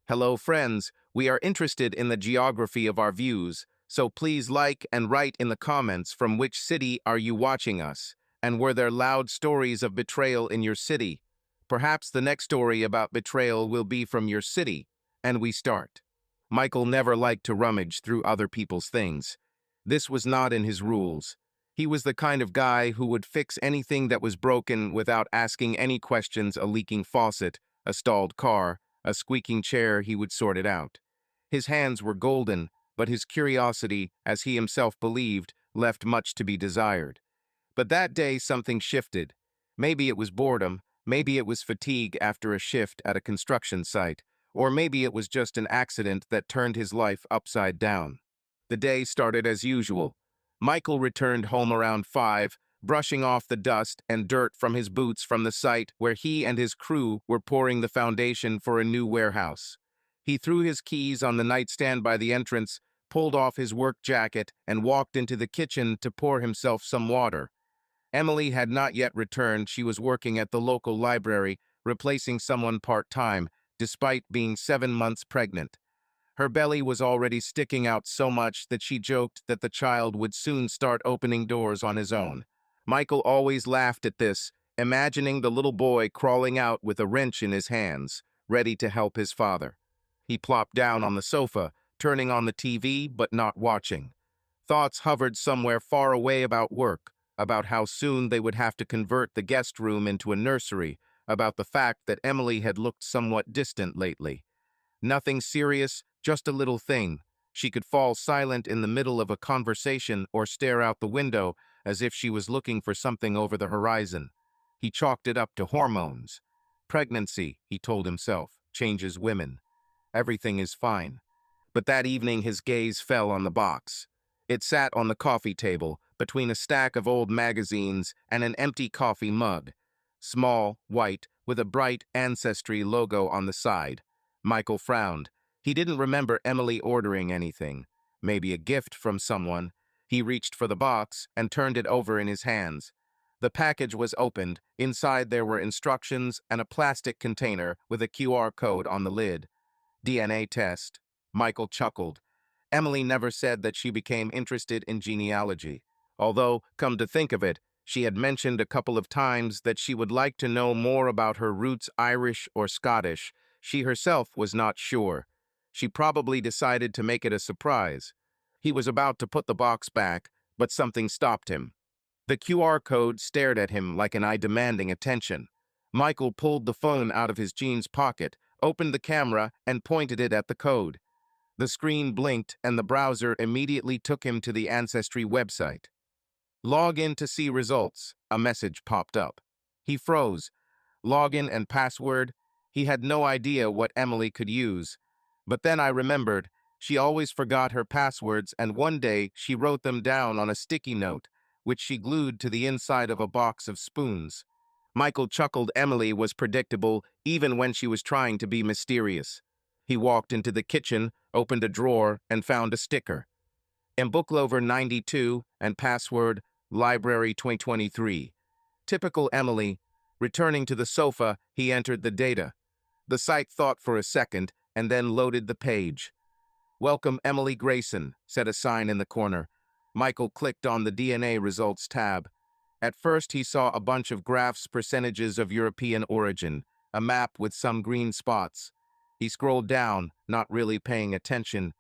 Hello, friends. We are interested in the geography of our views, so please like and write in the comments from which city are you watching us, and were there loud stories of betrayal in your city? Perhaps the next story about betrayal will be from your city, and we start. Michael never liked to rummage through other people's things. This was not in his rules. He was the kind of guy who would fix anything that was broken without asking any questions: a leaking faucet, a stalled car, a squeaking chair. He would sort it out. His hands were golden, but his curiosity, as he himself believed, left much to be desired. But that day something shifted. Maybe it was boredom, maybe it was fatigue after a shift at a construction site, or maybe it was just an accident that turned his life upside down. The day started as usual. Michael returned home around 5, brushing off the dust and dirt from his boots from the site where he and his crew were pouring the foundation for a new warehouse. He threw his keys on the nightstand by the entrance, pulled off his work jacket, and walked into the kitchen to pour himself some water. Emily had not yet returned. She was working at the local library, replacing someone part-time, despite being 7 months pregnant. Her belly was already sticking out so much that she joked that the child would soon start opening doors on his own. Michael always laughed at this, imagining the little boy crawling out with a wrench in his hands, ready to help his father. He plopped down on the sofa, turning on the TV but not watching. Thoughts hovered somewhere far away about work, about how soon they would have to convert the guest room into a nursery, about the fact that Emily had looked somewhat distant lately. Nothing serious, just a little thing. She could fall silent in the middle of a conversation or stare out the window as if she was looking for something over the horizon. He chalked it up to hormones. Pregnancy, he told himself, changes women. Everything is fine. But that evening his gaze fell on the box. It sat on the coffee table, between a stack of old magazines and an empty coffee mug. Small, white, with a bright Ancestry logo on the side. Michael frowned. He didn't remember Emily ordering anything. Maybe a gift from someone. He reached for the box and turned it over in his hands. The package was opened. Inside there were instructions and a plastic container with a QR code on the lid. DNA test. Michael chuckled. Emily never said that she became interested in genealogy. Although, come to think of it, she had mentioned a couple of times that she would like to know more about her roots, Irish or Scottish. She herself was not sure. She probably decided to make it a surprise. He was about to put the box back, but something stopped him. The QR code stared at him like an eye demanding attention. Michael pulled the phone out of his jeans pocket, opened the camera, and pointed it at the code. The screen blinked, and the browser immediately took him to the Ancestry website. Log in to see results. A message popped up. He froze. Login and password. He had no idea what Emily could use. But then I remembered. She always forgot her passwords, and one day she wrote them down on a sticky note, which she glued to the inside of a box of spoons. Michael chuckled. Emily was predictable, even when she was trying to be mysterious. He walked into the kitchen, opened a drawer, and found a sticker. Booklover 92 and password Library 2023. Typical Emily. Returning to the sofa, he entered the data. The site thought for a second and then loaded the page. Welcome, Emily Grayson, said a sign in the corner. Michael clicked on the DNA results tab. At first he saw a bunch of graphs, percentages of European origin, a map with some green spots. He scrolled down, not really paying attention.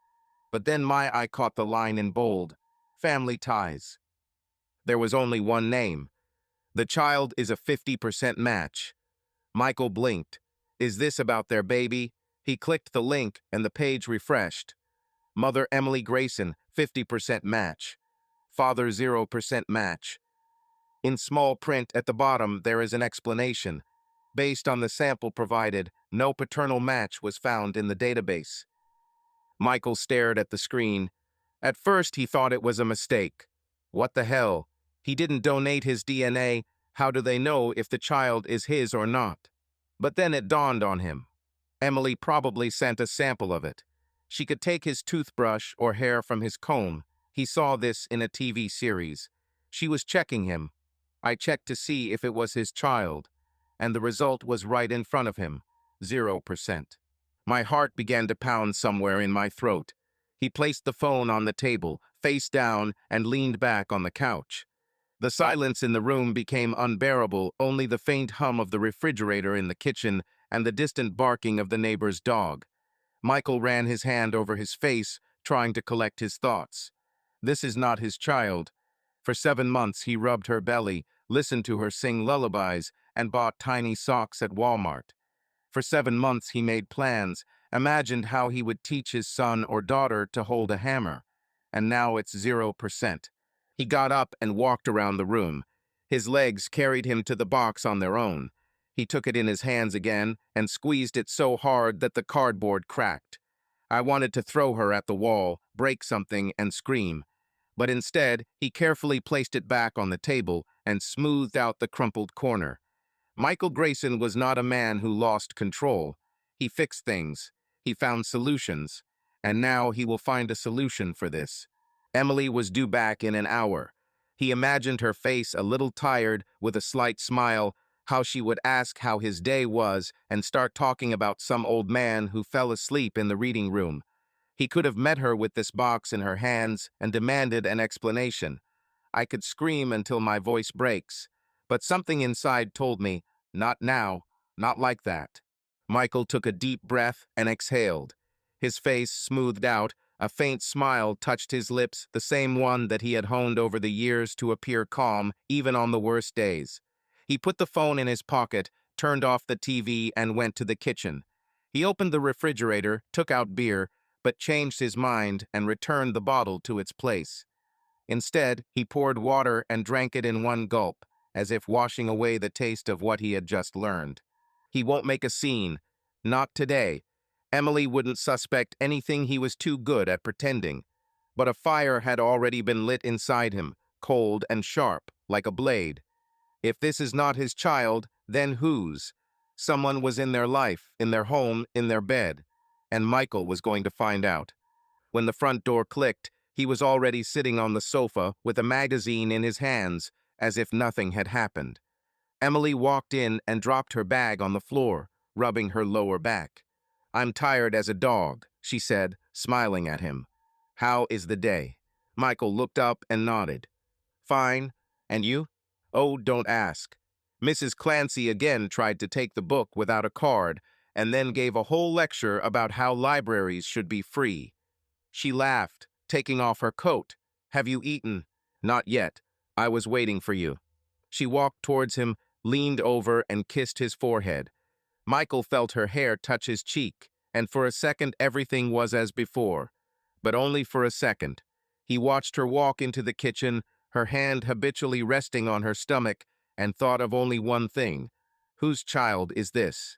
But then my eye caught the line in bold. Family ties. There was only one name. The child is a 50% match. Michael blinked. Is this about their baby? He clicked the link and the page refreshed. Mother Emily Grayson, 50% match. Father 0% match. In small print at the bottom there is an explanation. Based on the sample provided, no paternal match was found in the database. Michael stared at the screen. At first he thought it was a mistake. What the hell? He didn't donate his DNA. How do they know if the child is his or not? But then it dawned on him. Emily probably sent a sample of it. She could take his toothbrush or hair from his comb. He saw this in a TV series. She was checking him. I checked to see if it was his child, and the result was right in front of him. 0%. My heart began to pound somewhere in my throat. He placed the phone on the table, face down, and leaned back on the couch. The silence in the room became unbearable, only the faint hum of the refrigerator in the kitchen and the distant barking of the neighbor's dog. Michael ran his hand over his face, trying to collect his thoughts. This is not his child. For 7 months he rubbed her belly, listened to her sing lullabies, and bought tiny socks at Walmart. For 7 months he made plans, imagined how he would teach his son or daughter to hold a hammer. And now it's 0%. He got up and walked around the room. His legs carried him to the box on their own. He took it in his hands again and squeezed it so hard that the cardboard cracked. I wanted to throw her at the wall, break something, and scream. But instead, he carefully placed it back on the table and smoothed out the crumpled corner. Michael Grayson was not a man who lost control. He fixed things. He found solutions. And now he will find a solution for this. Emily was due back in an hour. He imagined her face a little tired, with a slight smile, how she would ask how his day was and start talking about some old man who fell asleep in the reading room. He could have met her with this box in her hands and demanded an explanation. I could scream until my voice breaks, but something inside told me, not now, not like that. Michael took a deep breath and exhaled. His face smoothed out, a faint smile touched his lips, the same one that he had honed over the years to appear calm, even on the worst days. He put the phone in his pocket, turned off the TV, and went to the kitchen. He opened the refrigerator, took out beer, but changed his mind and returned the bottle to its place. Instead, he poured water and drank it in one gulp, as if washing away the taste of what he had just learned. He won't make a scene. Not today. Emily wouldn't suspect anything. He was too good at pretending. But a fire had already been lit inside him, cold and sharp, like a blade. If this is not his child, then whose? Someone was in their life, in their home, in their bed. And Michael was going to find out. When the front door clicked, he was already sitting on the sofa with a magazine in his hands, as if nothing had happened. Emily walked in and dropped her bag on the floor, rubbing her lower back. "I'm tired as a dog," she said, smiling at him. "How is the day?" Michael looked up and nodded. "Fine. And you?" "Oh, don't ask." Mrs. Clancy again tried to take the book without a card, and then gave a whole lecture about how libraries should be free. She laughed, taking off her coat. "Have you eaten?" "Not yet. I was waiting for you." She walked towards him, leaned over, and kissed his forehead. Michael felt her hair touch his cheek, and for a second everything was as before. But only for a second. He watched her walk into the kitchen, her hand habitually resting on her stomach, and thought of only one thing. Whose child is this?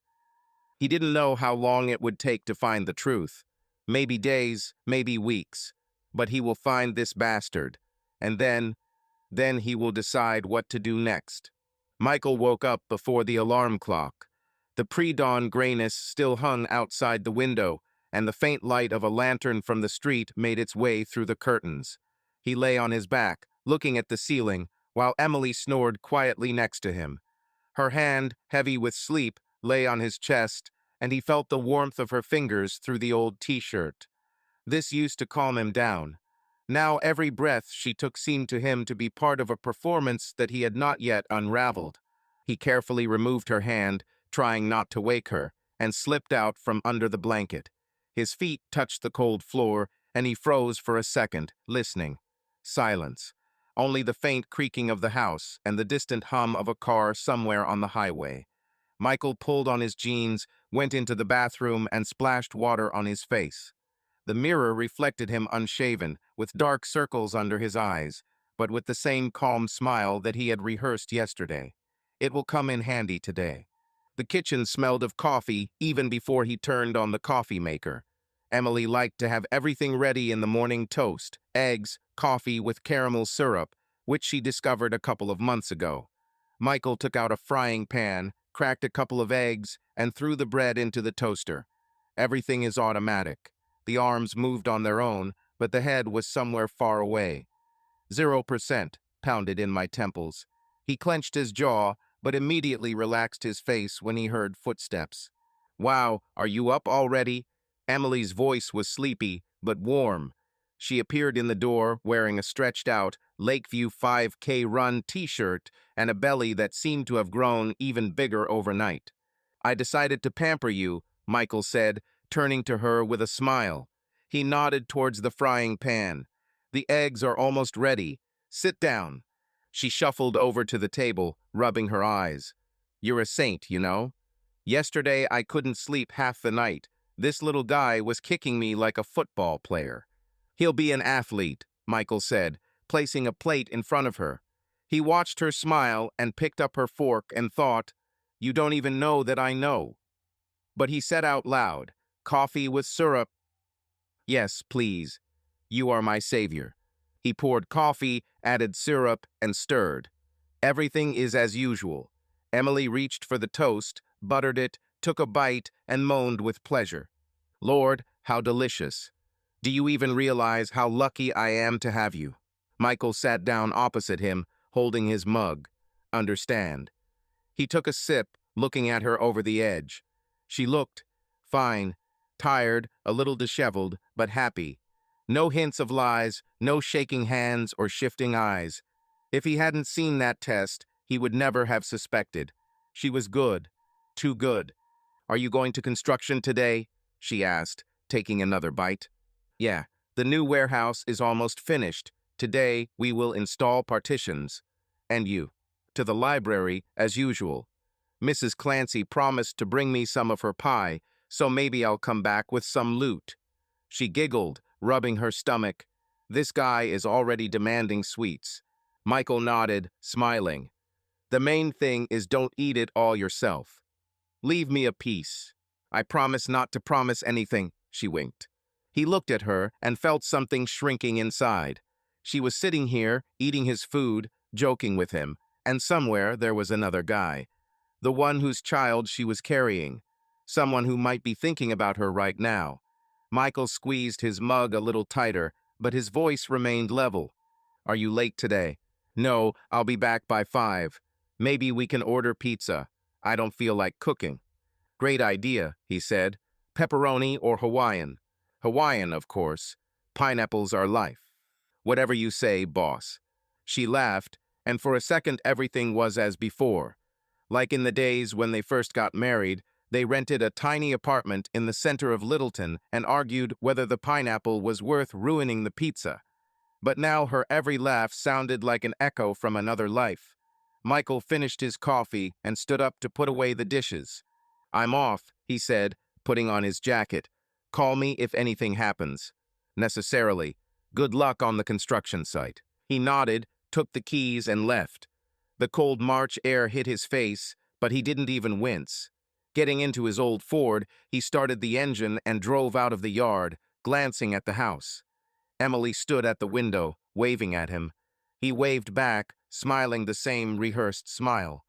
He didn't know how long it would take to find the truth. Maybe days, maybe weeks. But he will find this bastard. And then he will decide what to do next. Michael woke up before the alarm clock. The pre-dawn grayness still hung outside the window, and the faint light of a lantern from the street made its way through the curtains. He lay on his back, looking at the ceiling, while Emily snored quietly next to him. Her hand, heavy with sleep, lay on his chest, and he felt the warmth of her fingers through the old t-shirt. This used to calm him down. Now every breath she took seemed to him to be part of a performance that he had not yet unraveled. He carefully removed her hand, trying not to wake her, and slipped out from under the blanket. His feet touched the cold floor, and he froze for a second, listening. Silence. Only the faint creaking of the house and the distant hum of a car somewhere on the highway. Michael pulled on his jeans, went into the bathroom, and splashed water on his face. The mirror reflected him unshaven, with dark circles under his eyes, but with the same calm smile that he had rehearsed yesterday. It will come in handy today. The kitchen smelled of coffee even before he turned on the coffee maker. Emily liked to have everything ready in the morning: toast, eggs, coffee with caramel syrup, which she discovered a couple of months ago. Michael took out a frying pan, cracked a couple of eggs, and threw the bread into the toaster. Everything is automatic. The arms moved on their own, but the head was somewhere far away. 0% pounded in my temples. He clenched his jaw, but immediately relaxed his face when he heard footsteps. Wow, are you up already? Emily's voice was sleepy, but warm. She appeared in the door wearing a stretched-out Lakeview 5K Run t-shirt and a belly that seemed to have grown even bigger overnight. I decided to pamper you, Michael said, turning to her with a smile. He nodded towards the frying pan. The eggs are almost ready. Sit down. She shuffled over to the table, rubbing her eyes. You're a saint, you know? Yesterday I couldn't sleep half the night. This little guy was kicking me like a football player. He'll be an athlete, Michael said, placing a plate in front of her. He watched her smile and picked up her fork and thought, you don't even know that I know. But he said out loud, coffee with syrup. Yes, please. You are my savior. He poured coffee, added syrup, and stirred. Everything is as usual. Emily reached for the toast, buttered it, took a bite, and moaned with pleasure. Lord, how delicious. Do you even realize how lucky I am to have you? Michael sat down opposite him, holding his mug. Understand. He took a sip, looking at her over the edge. She looked fine, tired, a little disheveled, but happy. No hints of lies, no shaking hands or shifting eyes. If he hadn't seen that test, he would never have suspected. She was good. Too good. Are you going to construction today? She asked, taking another bite. Yeah, the new warehouse is almost finished. Today, we will install partitions. And you? To the library, as usual. Mrs. Clancy promised to bring me some of her pie, so maybe I'll come back with some loot. She giggled, rubbing her stomach. This guy is already demanding sweets. Michael nodded, smiling. The main thing is don't eat it all yourself. Leave me a piece. I promise not to promise anything, she winked. He looked at her and felt something shrinking inside. She was sitting here, eating his food, joking with him, and somewhere there was another guy. The one whose child she was carrying. Someone who might be thinking about her right now. Michael squeezed his mug a little tighter, but his voice remained level. Are you late today? No, I'll be back by 5. Maybe we can order pizza. I don't feel like cooking. Great idea, he said. Pepperoni or Hawaiian? Hawaiian, of course. Pineapples are life. Whatever you say, boss. She laughed, and for a second everything was as before. Like in the days when they first got married, they rented a tiny apartment in the center of Littleton and argued whether the pineapple was worth ruining the pizza. But now her every laugh sounded like an echo from another life. Michael finished his coffee and stood up to put away the dishes. I'm off, he said, putting on his jacket. Call me if anything happens. Necessarily. Good luck on the construction site. He nodded, took the keys, and left. The cold March air hit his face, but he didn't even wince. Getting into his old Ford, he started the engine and drove out of the yard, glancing at the house. Emily stood at the window, waving at him. He waved back, smiling the same rehearsed smile.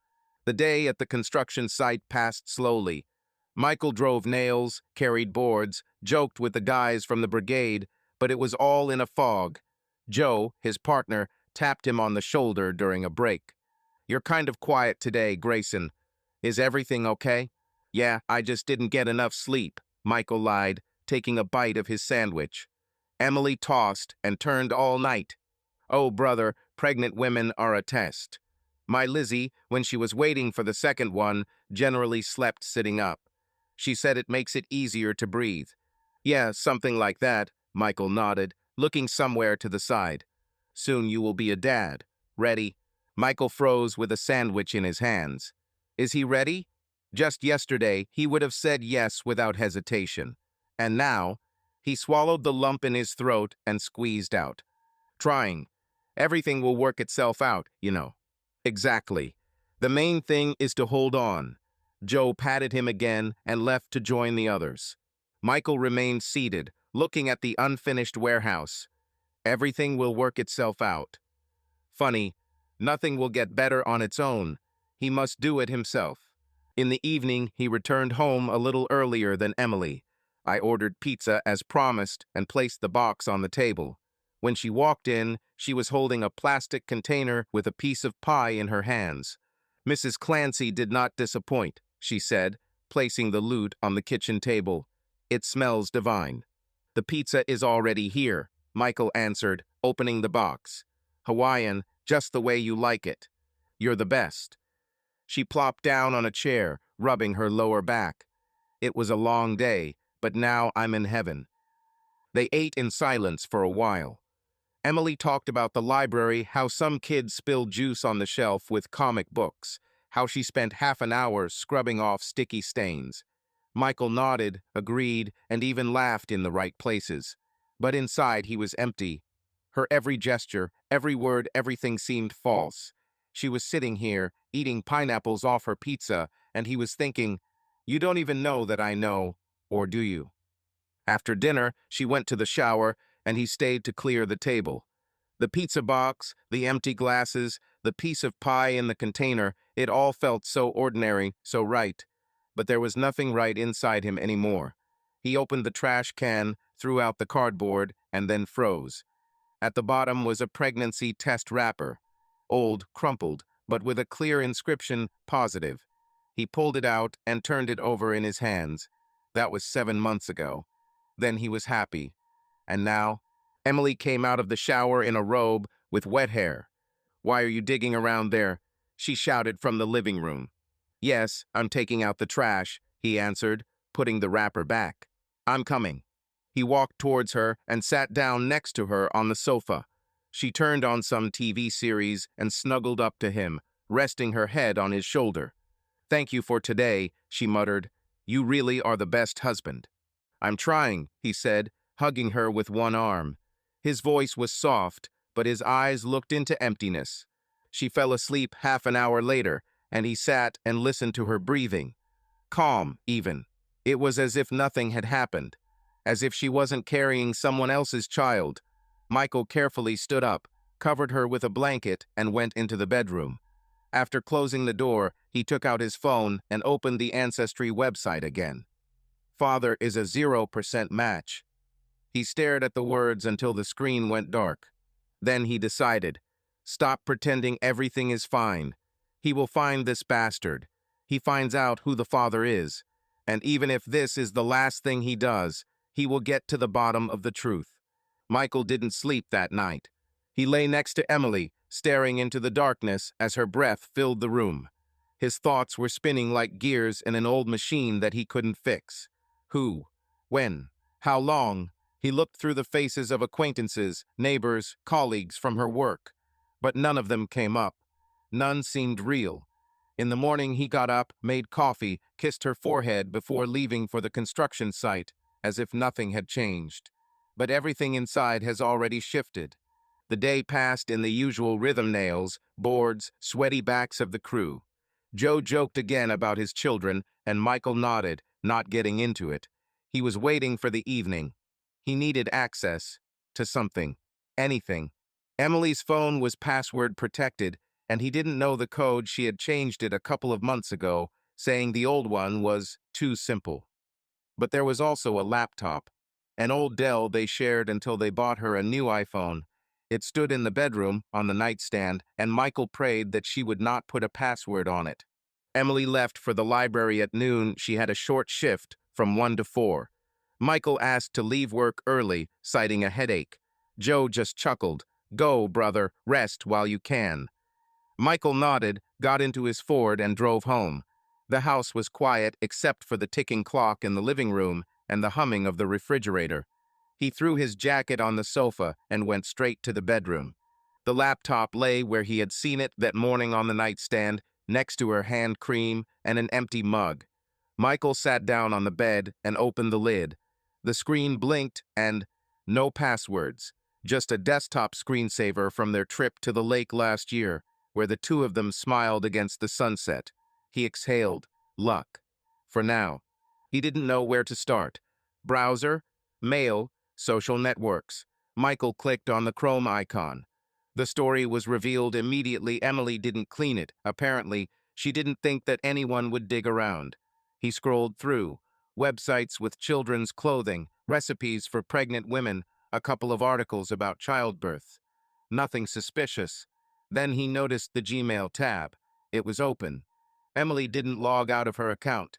The day at the construction site passed slowly. Michael drove nails, carried boards, joked with the guys from the brigade, but it was all in a fog. Joe, his partner, tapped him on the shoulder during a break. You're kind of quiet today, Grayson. Is everything okay? Yeah, I just didn't get enough sleep, Michael lied, taking a bite of his sandwich. Emily tossed and turned all night. Oh, brother, pregnant women are a test. My Lizzie, when she was waiting for the second one, generally slept sitting up. She said it makes it easier to breathe. Yeah, something like that, Michael nodded, looking somewhere to the side. Soon you will be a dad. Ready? Michael froze with a sandwich in his hands. Is he ready? Just yesterday, he would have said yes without hesitation. And now, he swallowed the lump in his throat and squeezed out. Trying. Everything will work itself out, you know. Exactly. The main thing is to hold on. Joe patted him again and left to join the others. Michael remained seated, looking at the unfinished warehouse. Everything will work itself out. Funny, nothing will get better on its own. He must do it himself. In the evening, he returned home a little earlier than Emily. I ordered pizza as promised and placed the box on the table. When she walked in, she was holding a plastic container with a piece of pie in her hands. Mrs. Clancy did not disappoint, she said, placing the loot on the kitchen table. "It smells divine." "The pizza is already here," Michael answered, opening the box. "Hawaiian, just the way you like it. You're the best." She plopped down on a chair, rubbing her lower back. "It was a long day, but now I'm in heaven." They ate in silence for a while. Emily talked about the library, how some kids spilled juice on the shelf with comic books, how she spent half an hour scrubbing off sticky stains. Michael nodded, agreed, and even laughed in the right places. But inside he was empty. Her every gesture, every word, everything seemed false. She was sitting here, eating pineapples off her pizza, and he was thinking, "You don't even know that I know, or do you?" After dinner, she went to the shower, and he stayed to clear the table. The pizza box, the empty glasses, the piece of pie in the container, it all felt so ordinary, so right. But there was nothing right inside him anymore. He opened the trash can, threw out the cardboard, and then froze. At the bottom was a pregnancy test wrapper. Old, crumpled, but with a clear inscription, positive. He pulled it out and turned it over in his hands. That was 7 months ago. Then he was happy. And now, Emily came out of the shower in a robe with wet hair. "Why are you digging around there?" she shouted from the living room. "Yes, I'm taking out the trash," he answered, putting the wrapper back. "I'm coming." He walked towards her and sat down next to her on the sofa. She turned on some TV series and snuggled up to him, resting her head on his shoulder. "Thank you for today," she muttered. "You really are the best husband." "I'm trying," he said, hugging her with one arm. His voice was soft, but his eyes looked into emptiness. She fell asleep half an hour later, and he sat and listened to her breathing. Calm, even. It was as if nothing had happened, as if she wasn't carrying someone else's child. Michael carefully stood up, covered her with a blanket, and went into the bedroom. After closing the door, he took out his phone and opened the Ancestry website again. "Father is a 0% match." He stared at the words until the screen went dark. Then he decided, "Stop pretending everything is fine. He will find this bastard. He finds out who the father is. And even if this is the last thing he does, he will get to the bottom of the truth." Michael didn't sleep that night. He lay next to Emily, staring into the darkness as her breath filled the room. His thoughts were spinning like gears in an old machine that he couldn't fix. Who? When? How long? He looked through the faces of acquaintances, neighbors, colleagues from her work. But none of them came up. None seemed real. In the morning he got up, made coffee, kissed her forehead before leaving for the construction site, as if nothing had changed. But everything inside has already shifted. The day passed in the usual rhythm: nails, boards, sweaty backs of the crew. Joe joked again about his children, and Michael nodded, not getting into it. He was waiting for the evening. He needed access to something, anything. Emily's phone was password protected, and he didn't know the code. She had changed it a couple of months ago, saying the old one was too simple. But there was also a laptop, an old Dell they shared until they bought her a new iPhone. It stood in the bedroom, on the nightstand, and Michael prayed that she would not put a password on it. Emily left for the library at noon. She had a short shift, from 1 to 4. Michael asked to leave work early, citing a headache. Joe just chuckled. "Go, brother, rest while you can." Michael nodded, got into his Ford, and drove home. The house was quiet except for the ticking clock in the living room and the humming of the refrigerator. He threw his jacket on the sofa and went straight to the bedroom. The laptop lay where he had seen it that morning on the nightstand, next to her hand cream and an empty mug. Michael sat down on the bed and opened the lid. The screen blinked and no passwords, just a desktop screensaver from their trip to the lake last year, where the two of them smiled against the sunset. He exhaled. Luck. For now. He didn't know where to start. Browser, mail, social networks. Michael clicked on the Chrome icon. The story was revealed immediately. Emily didn't clean it. Apparently, she didn't think that anyone would dig around. He scrolled through. Websites with children's clothing, recipes for pregnant women, a couple of articles about childbirth. Nothing suspicious. Then he noticed the Gmail tab. It was open. Emily didn't log out of her account.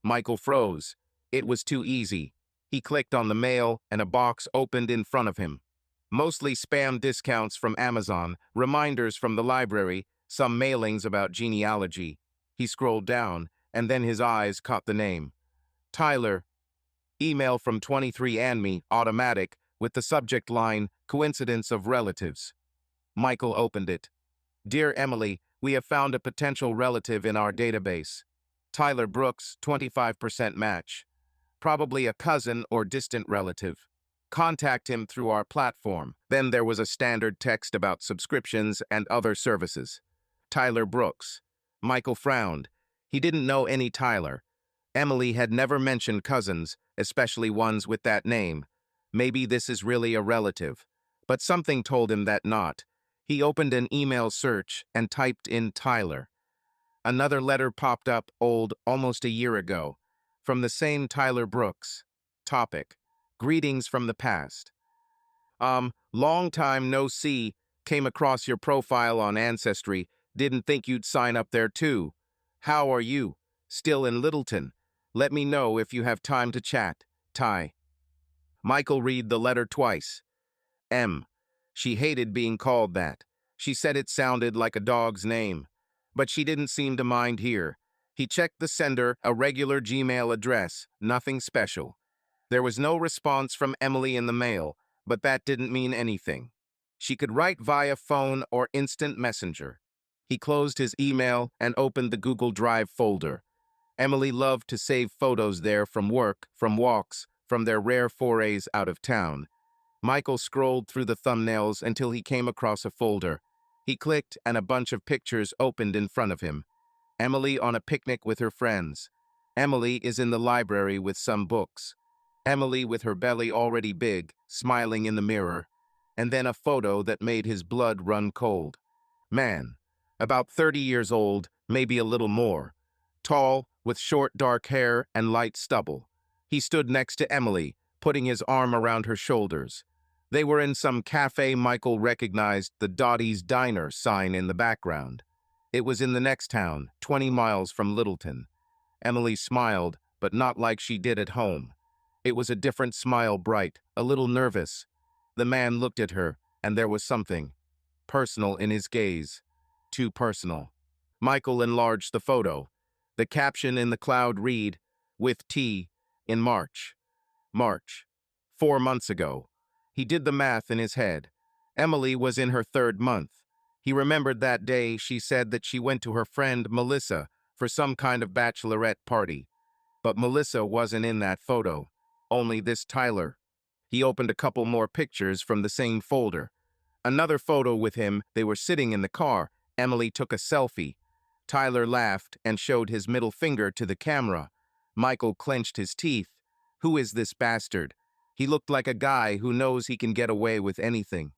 Michael froze. It was too easy. He clicked on the mail and a box opened in front of him. Mostly spam discounts from Amazon, reminders from the library, some mailings about genealogy. He scrolled down, and then his eyes caught the name. Tyler. Email from 23andMe, automatic, with the subject line, coincidence of relatives. Michael opened it. Dear Emily, we have found a potential relative in our database. Tyler Brooks, 25% match. Probably a cousin or distant relative. Contact him through our platform. Then there was a standard text about subscriptions and other services. Tyler Brooks. Michael frowned. He didn't know any Tyler. Emily had never mentioned cousins, especially ones with that name. Maybe this is really a relative. But something told him that not. He opened an email search and typed in Tyler. Another letter popped up, old, almost a year ago. From the same Tyler Brooks. Topic: Greetings from the past. Long time no see. Came across your profile on Ancestry. Didn't think you'd sign up there too. How are you? Still in Littleton? Let me know if you have time to chat. Ty. Michael read the letter twice. M. She hated being called that. She said it sounded like a dog's name. But she didn't seem to mind here. He checked the sender, a regular Gmail address, nothing special. There was no response from Emily in the mail, but that didn't mean anything. She could write via phone or instant messenger. He closed his email and opened the Google Drive folder. Emily loved to save photos there from work, from walks, from their rare forays out of town. Michael scrolled through the thumbnails until he came across a folder. He clicked and a bunch of pictures opened in front of him. Emily on a picnic with her friends. Emily is in the library with some books. Emily with her belly already big, smiling in the mirror. And then a photo that made his blood run cold. Man, about 30 years old, maybe a little more. Tall, with short dark hair and light stubble. He stood next to Emily, putting his arm around her shoulders. They were in some cafe. Michael recognized the Dottie's Diner sign in the background. It was in the next town, 20 miles from Littleton. Emily smiled, but not like she did at home. It was a different smile, bright, a little nervous. The man looked at her, and there was something personal in his gaze. Too personal. Michael enlarged the photo. The caption in the cloud read, with T, in March. March. 4 months ago. He did the math in his head. Emily was in her 3rd month. He remembered that day she said that she went to her friend Melissa for some kind of bachelorette party. But Melissa wasn't in that photo. Only this Tyler. He opened a couple more pictures from the same folder. Another photo with him. They were sitting in the car. Emily took a selfie. Tyler laughed and showed his middle finger to the camera. Michael clenched his teeth. Who is this bastard? He looked like a guy who knows he can get away with anything.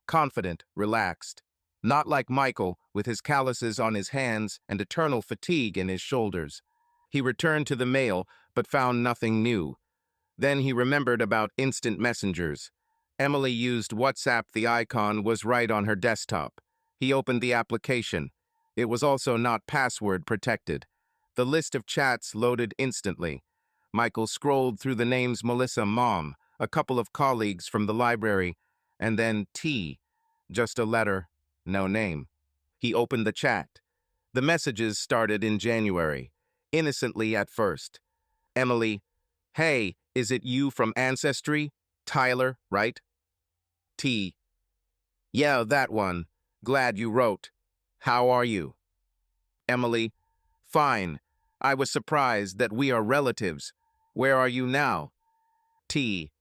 Confident, relaxed. Not like Michael, with his calluses on his hands and eternal fatigue in his shoulders. He returned to the mail, but found nothing new. Then he remembered about instant messengers. Emily used WhatsApp. The icon was right on her desktop. He opened the application. It was also not password protected. The list of chats loaded instantly. Michael scrolled through the names Melissa, Mom, a couple of colleagues from the library, and then T. Just a letter, no name. He opened the chat. The messages started in January, innocently at first. Emily, hey, is it you from Ancestry? Tyler, right? T. Yeah, that one. Glad you wrote. How are you? Emily, fine. I was surprised that we are relatives. Where are you now? T.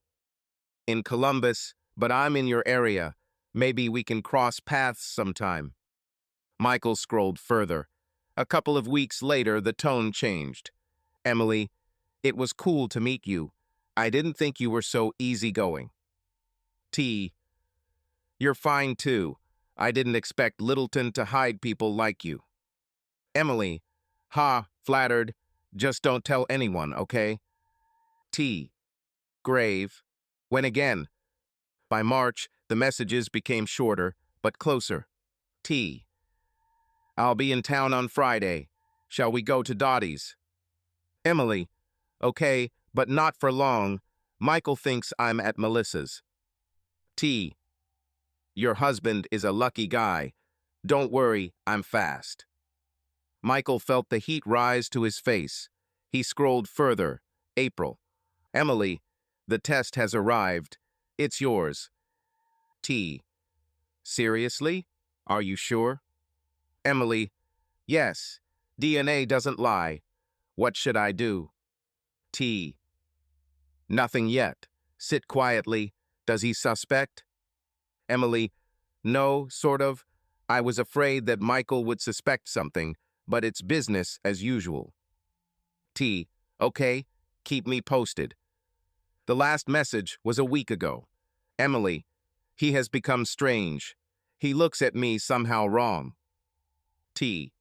In Columbus, but I'm in your area. Maybe we can cross paths sometime. Michael scrolled further. A couple of weeks later, the tone changed. Emily, it was cool to meet you. I didn't think you were so easygoing. T. You're fine too. I didn't expect Littleton to hide people like you. Emily, ha, flattered. Just don't tell anyone, okay? T. Grave. When again? By March, the messages became shorter, but closer. T. I'll be in town on Friday. Shall we go to Dottie's? Emily, Okay, but not for long. Michael thinks I'm at Melissa's. T. Your husband is a lucky guy. Don't worry, I'm fast. Michael felt the heat rise to his face. He scrolled further. April. Emily, the test has arrived. It's yours. T. Seriously? Are you sure? Emily, yes. DNA doesn't lie. What should I do? T. Nothing yet. Sit quietly. Does he suspect? Emily, no, sort of. I was afraid that Michael would suspect something, but it's business as usual. T. Okay, keep me posted. The last message was a week ago. Emily, he has become strange. He looks at me somehow wrong. T.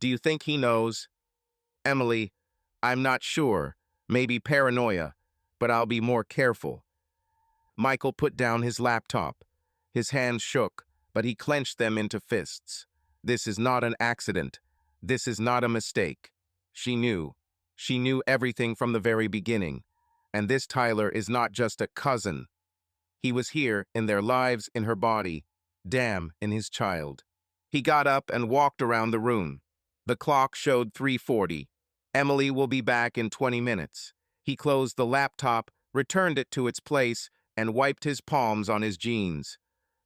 Do you think he knows? Emily, I'm not sure. Maybe paranoia, but I'll be more careful. Michael put down his laptop. His hands shook, but he clenched them into fists. This is not an accident. This is not a mistake. She knew. She knew everything from the very beginning. And this Tyler is not just a cousin. He was here, in their lives, in her body. Damn, in his child. He got up and walked around the room. The clock showed 3:40. Emily will be back in 20 minutes. He closed the laptop, returned it to its place, and wiped his palms on his jeans.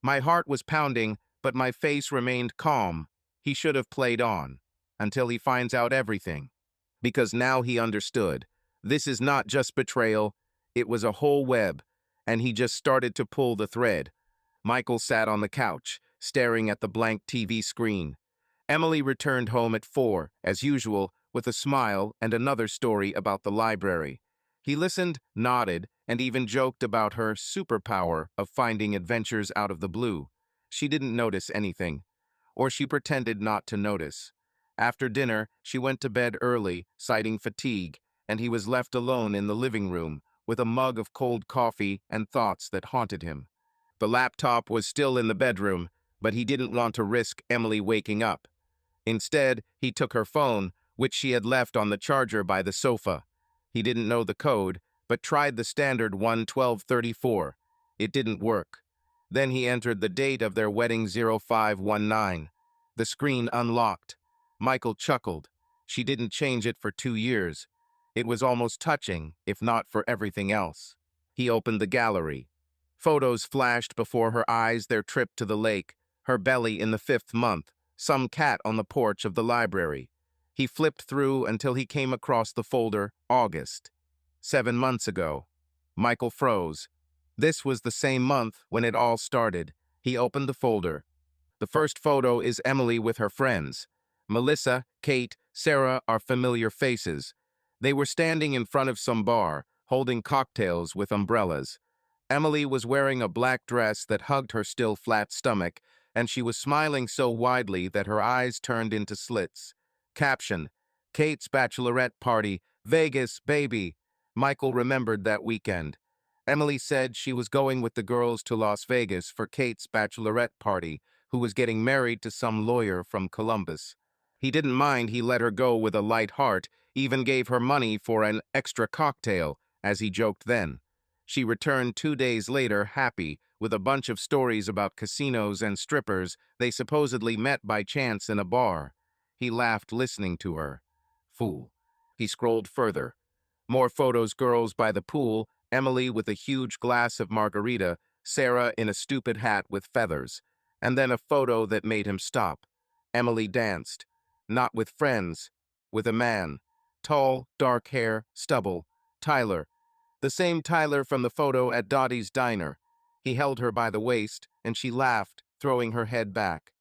My heart was pounding, but my face remained calm. He should have played on, until he finds out everything. Because now he understood. This is not just betrayal, it was a whole web, and he just started to pull the thread. Michael sat on the couch, staring at the blank TV screen. Emily returned home at 4, as usual, with a smile and another story about the library. He listened, nodded, and even joked about her superpower of finding adventures out of the blue. She didn't notice anything, or she pretended not to notice. After dinner, she went to bed early, citing fatigue, and he was left alone in the living room with a mug of cold coffee and thoughts that haunted him. The laptop was still in the bedroom, but he didn't want to risk Emily waking up. Instead, he took her phone, which she had left on the charger by the sofa. He didn't know the code, but tried the standard 11234. It didn't work. Then he entered the date of their wedding 0519. The screen unlocked. Michael chuckled. She didn't change it for 2 years. It was almost touching, if not for everything else. He opened the gallery. Photos flashed before her eyes, their trip to the lake, her belly in the 5th month, some cat on the porch of the library. He flipped through until he came across the folder, August. 7 months ago. Michael froze. This was the same month when it all started. He opened the folder. The first photo is Emily with her friends. Melissa, Kate, Sarah are familiar faces. They were standing in front of some bar, holding cocktails with umbrellas. Emily was wearing a black dress that hugged her still flat stomach, and she was smiling so widely that her eyes turned into slits. Caption: Kate's bachelorette party, Vegas, baby. Michael remembered that weekend. Emily said she was going with the girls to Las Vegas for Kate's bachelorette party, who was getting married to some lawyer from Columbus. He didn't mind he let her go with a light heart, even gave her money for an extra cocktail, as he joked then. She returned 2 days later, happy, with a bunch of stories about casinos and strippers they supposedly met by chance in a bar. He laughed listening to her. Fool. He scrolled further. More photos: girls by the pool, Emily with a huge glass of margarita, Sarah in a stupid hat with feathers. And then a photo that made him stop. Emily danced. Not with friends. With a man. Tall, dark hair, stubble. Tyler. The same Tyler from the photo at Dottie's diner. He held her by the waist, and she laughed, throwing her head back.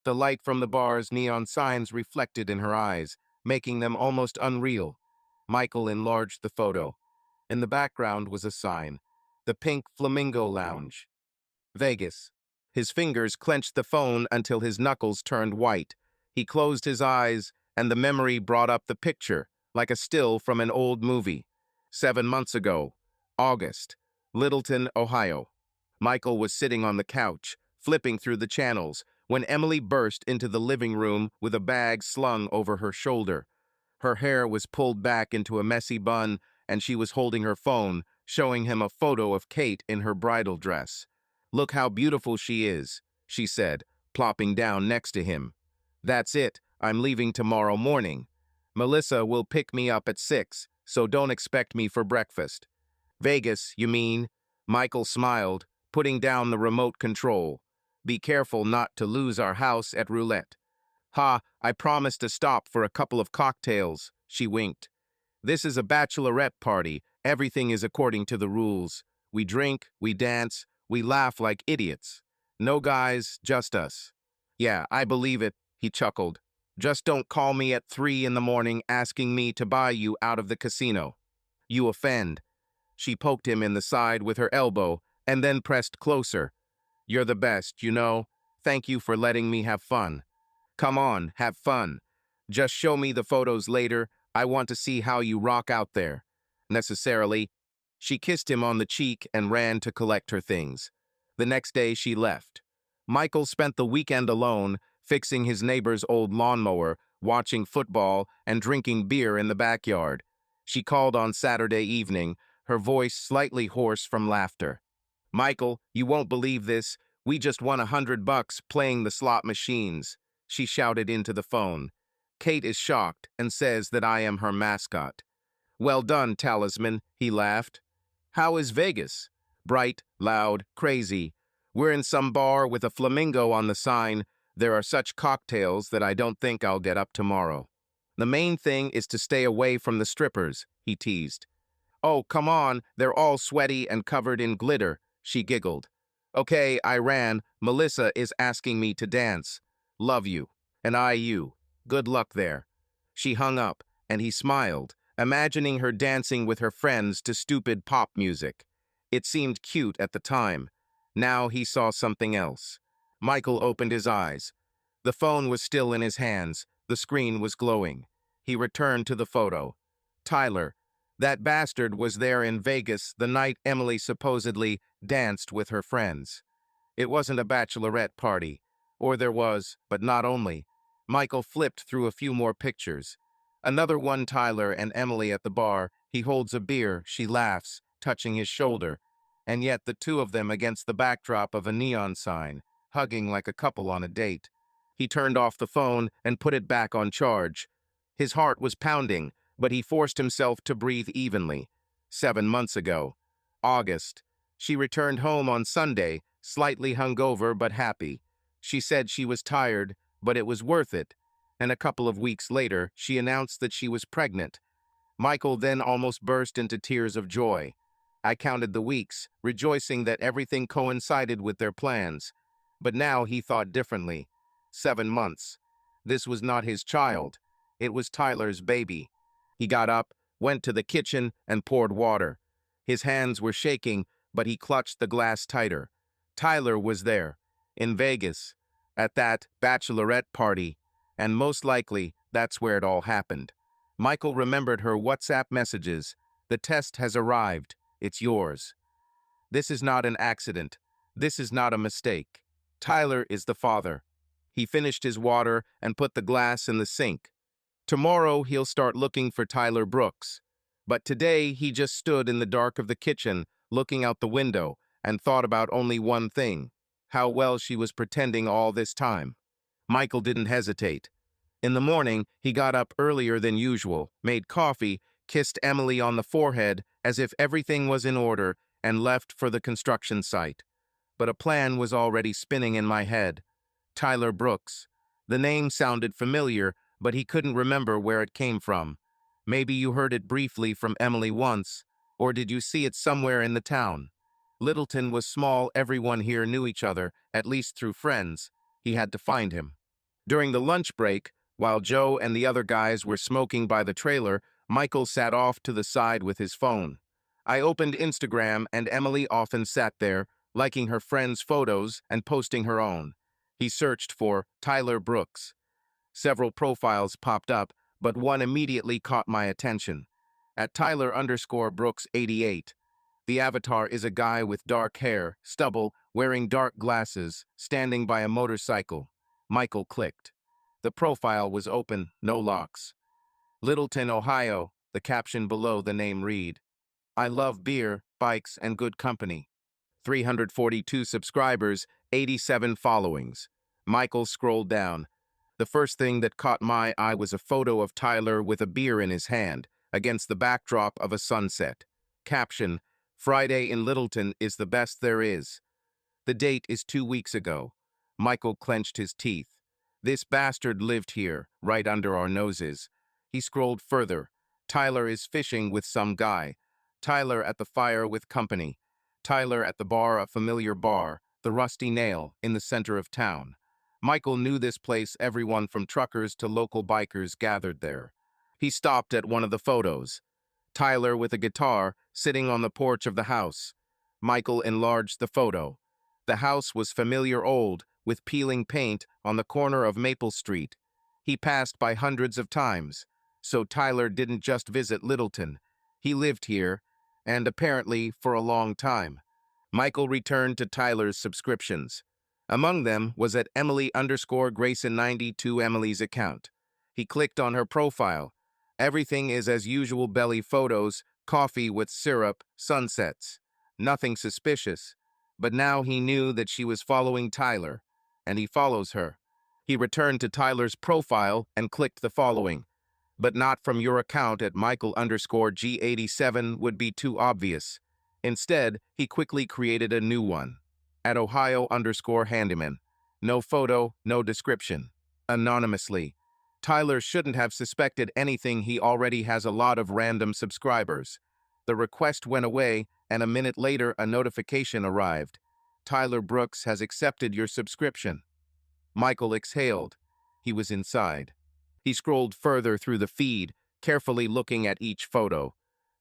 The light from the bar's neon signs reflected in her eyes, making them almost unreal. Michael enlarged the photo. In the background was a sign. The Pink Flamingo Lounge. Vegas. His fingers clenched the phone until his knuckles turned white. He closed his eyes, and the memory brought up the picture, like a still from an old movie. 7 months ago, August, Littleton, Ohio. Michael was sitting on the couch, flipping through the channels, when Emily burst into the living room with a bag slung over her shoulder. Her hair was pulled back into a messy bun, and she was holding her phone, showing him a photo of Kate in her bridal dress. "Look how beautiful she is," she said, plopping down next to him. "That's it, I'm leaving tomorrow morning. Melissa will pick me up at 6, so don't expect me for breakfast." "Vegas, you mean?" Michael smiled, putting down the remote control. "Be careful not to lose our house at roulette." "Ha, I promised to stop for a couple of cocktails," she winked. "This is a bachelorette party. Everything is according to the rules. We drink, we dance, we laugh like idiots. No guys, just us." "Yeah, I believe it," he chuckled. "Just don't call me at 3 in the morning asking me to buy you out of the casino. You offend." She poked him in the side with her elbow and then pressed closer. "You're the best, you know. Thank you for letting me have fun." "Come on, have fun. Just show me the photos later. I want to see how you rock out there." "Necessarily." She kissed him on the cheek and ran to collect her things. The next day she left. Michael spent the weekend alone, fixing his neighbor's old lawnmower, watching football, and drinking beer in the backyard. She called on Saturday evening, her voice slightly hoarse from laughter. "Michael, you won't believe this. We just won $100 playing the slot machines," she shouted into the phone. "Kate is shocked and says that I am her mascot." "Well done, Talisman," he laughed. "How is Vegas?" "Bright, loud, crazy. We're in some bar with a flamingo on the sign. There are such cocktails that I don't think I'll get up tomorrow." "The main thing is to stay away from the strippers," he teased. "Oh, come on, they're all sweaty and covered in glitter," she giggled. "Okay, I ran. Melissa is asking me to dance. Love you. And I you. Good luck there." She hung up, and he smiled, imagining her dancing with her friends to stupid pop music. It seemed cute at the time. Now he saw something else. Michael opened his eyes. The phone was still in his hands. The screen was glowing. He returned to the photo. Tyler. That bastard was there in Vegas the night Emily supposedly danced with her friends. It wasn't a bachelorette party. Or there was, but not only. Michael flipped through a few more pictures. Another one, Tyler and Emily at the bar. He holds a beer, she laughs, touching his shoulder. And yet the two of them against the backdrop of a neon sign, hugging like a couple on a date. He turned off the phone and put it back on charge. His heart was pounding, but he forced himself to breathe evenly. 7 months ago. August. She returned home on Sunday, slightly hungover but happy. She said she was tired, but it was worth it. And a couple of weeks later, she announced that she was pregnant. Michael then almost burst into tears of joy. I counted the weeks, rejoicing that everything coincided with their plans. But now he thought differently. 7 months. This was not his child. It was Tyler's baby. He got up, went to the kitchen, and poured water. His hands were shaking, but he clutched the glass tighter. Tyler was there, in Vegas, at that bachelorette party, and most likely that's where it all happened. Michael remembered her WhatsApp messages. "The test has arrived. It's yours. This is not an accident. This is not a mistake. Tyler is the father." He finished his water and put the glass in the sink. Tomorrow he'll start looking for Tyler Brooks. But today he just stood in the dark of the kitchen, looking out the window, and thought about only one thing: how well she was pretending all this time. Michael didn't hesitate. In the morning, he got up earlier than usual, made coffee, kissed Emily on the forehead as if everything was in order, and left for the construction site. But a plan was already spinning in my head. Tyler Brooks. The name sounded familiar, but he couldn't remember where it came from. Maybe you heard it briefly from Emily once, or did you see it somewhere in the town? Littleton was small, everyone here knew each other, at least through friends. He had to find him. During the lunch break, while Joe and the other guys were smoking by the trailer, Michael sat off to the side with his phone. I opened Instagram, and Emily often sat there, liking her friends' photos and posting her own. He searched for Tyler Brooks. Several profiles popped up, but one immediately caught my attention. At Tyler_Brooks88. The avatar is a guy with dark hair, stubble, wearing dark glasses, standing by a motorcycle. Michael clicked. The profile was open, no locks. Littleton, Ohio. The caption below the name read, I love beer, bikes, and good company. 342 subscribers, 87 followings. Michael scrolled down. The first thing that caught my eye was a photo of Tyler with a beer in his hand, against the backdrop of a sunset. Caption, Friday in Littleton is the best there is. The date is 2 weeks ago. Michael clenched his teeth. This bastard lived here, right under our noses. He scrolled further. Tyler is fishing with some guy. Tyler at the fire with company. Tyler at the bar, a familiar bar, the Rusty Nail, in the center of town. Michael knew this place. Everyone from truckers to local bikers gathered there. He stopped at one of the photos. Tyler with a guitar, sitting on the porch of the house. Michael enlarged the photo. The house was familiar old, with peeling paint on the corner of Maple Street. He passed by hundreds of times. So Tyler didn't just visit Littleton. He lived here, and apparently for a long time. Michael returned to Tyler's subscriptions. Among them was at Emily_Grayson92 Emily's account. He clicked on her profile. Everything is as usual: belly photos, coffee with syrup, sunsets. Nothing suspicious. But now he knew that she was following Tyler, and he follows her. He returned to Tyler's profile and clicked the following. But not from your account at Michael_G87 would be too obvious. Instead, he quickly created a new one. At Ohio_Handyman. No photo, no description. Anonymously. Tyler shouldn't have suspected anything. He already has a lot of random subscribers. The request went away, and a minute later a notification arrived. Tyler Brooks has accepted your subscription. Michael exhaled. He was inside. He scrolled further through the feed, carefully looking at each photo.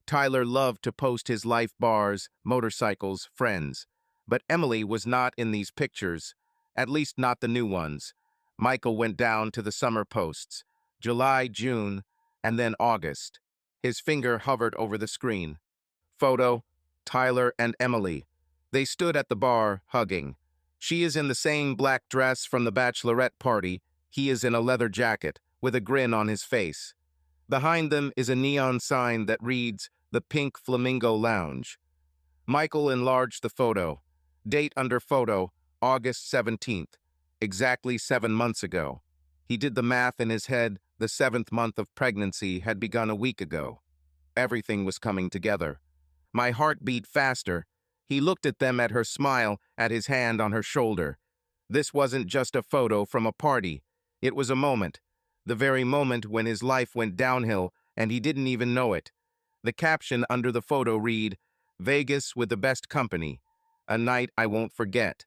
Tyler loved to post his life: bars, motorcycles, friends. But Emily was not in these pictures, at least not the new ones. Michael went down to the summer posts, July, June, and then August. His finger hovered over the screen. Photo, Tyler and Emily. They stood at the bar, hugging. She is in the same black dress from the bachelorette party. He is in a leather jacket, with a grin on his face. Behind them is a neon sign that reads, The Pink Flamingo Lounge. Michael enlarged the photo. Date under photo, August 17th. Exactly 7 months ago. He did the math in his head. The 7th month of pregnancy had begun a week ago. Everything was coming together. My heart beat faster. He looked at them, at her smile, at his hand on her shoulder. This wasn't just a photo from a party. It was a moment. The very moment when his life went downhill, and he didn't even know it. The caption under the photo read, Vegas with the best company. A night I won't forget.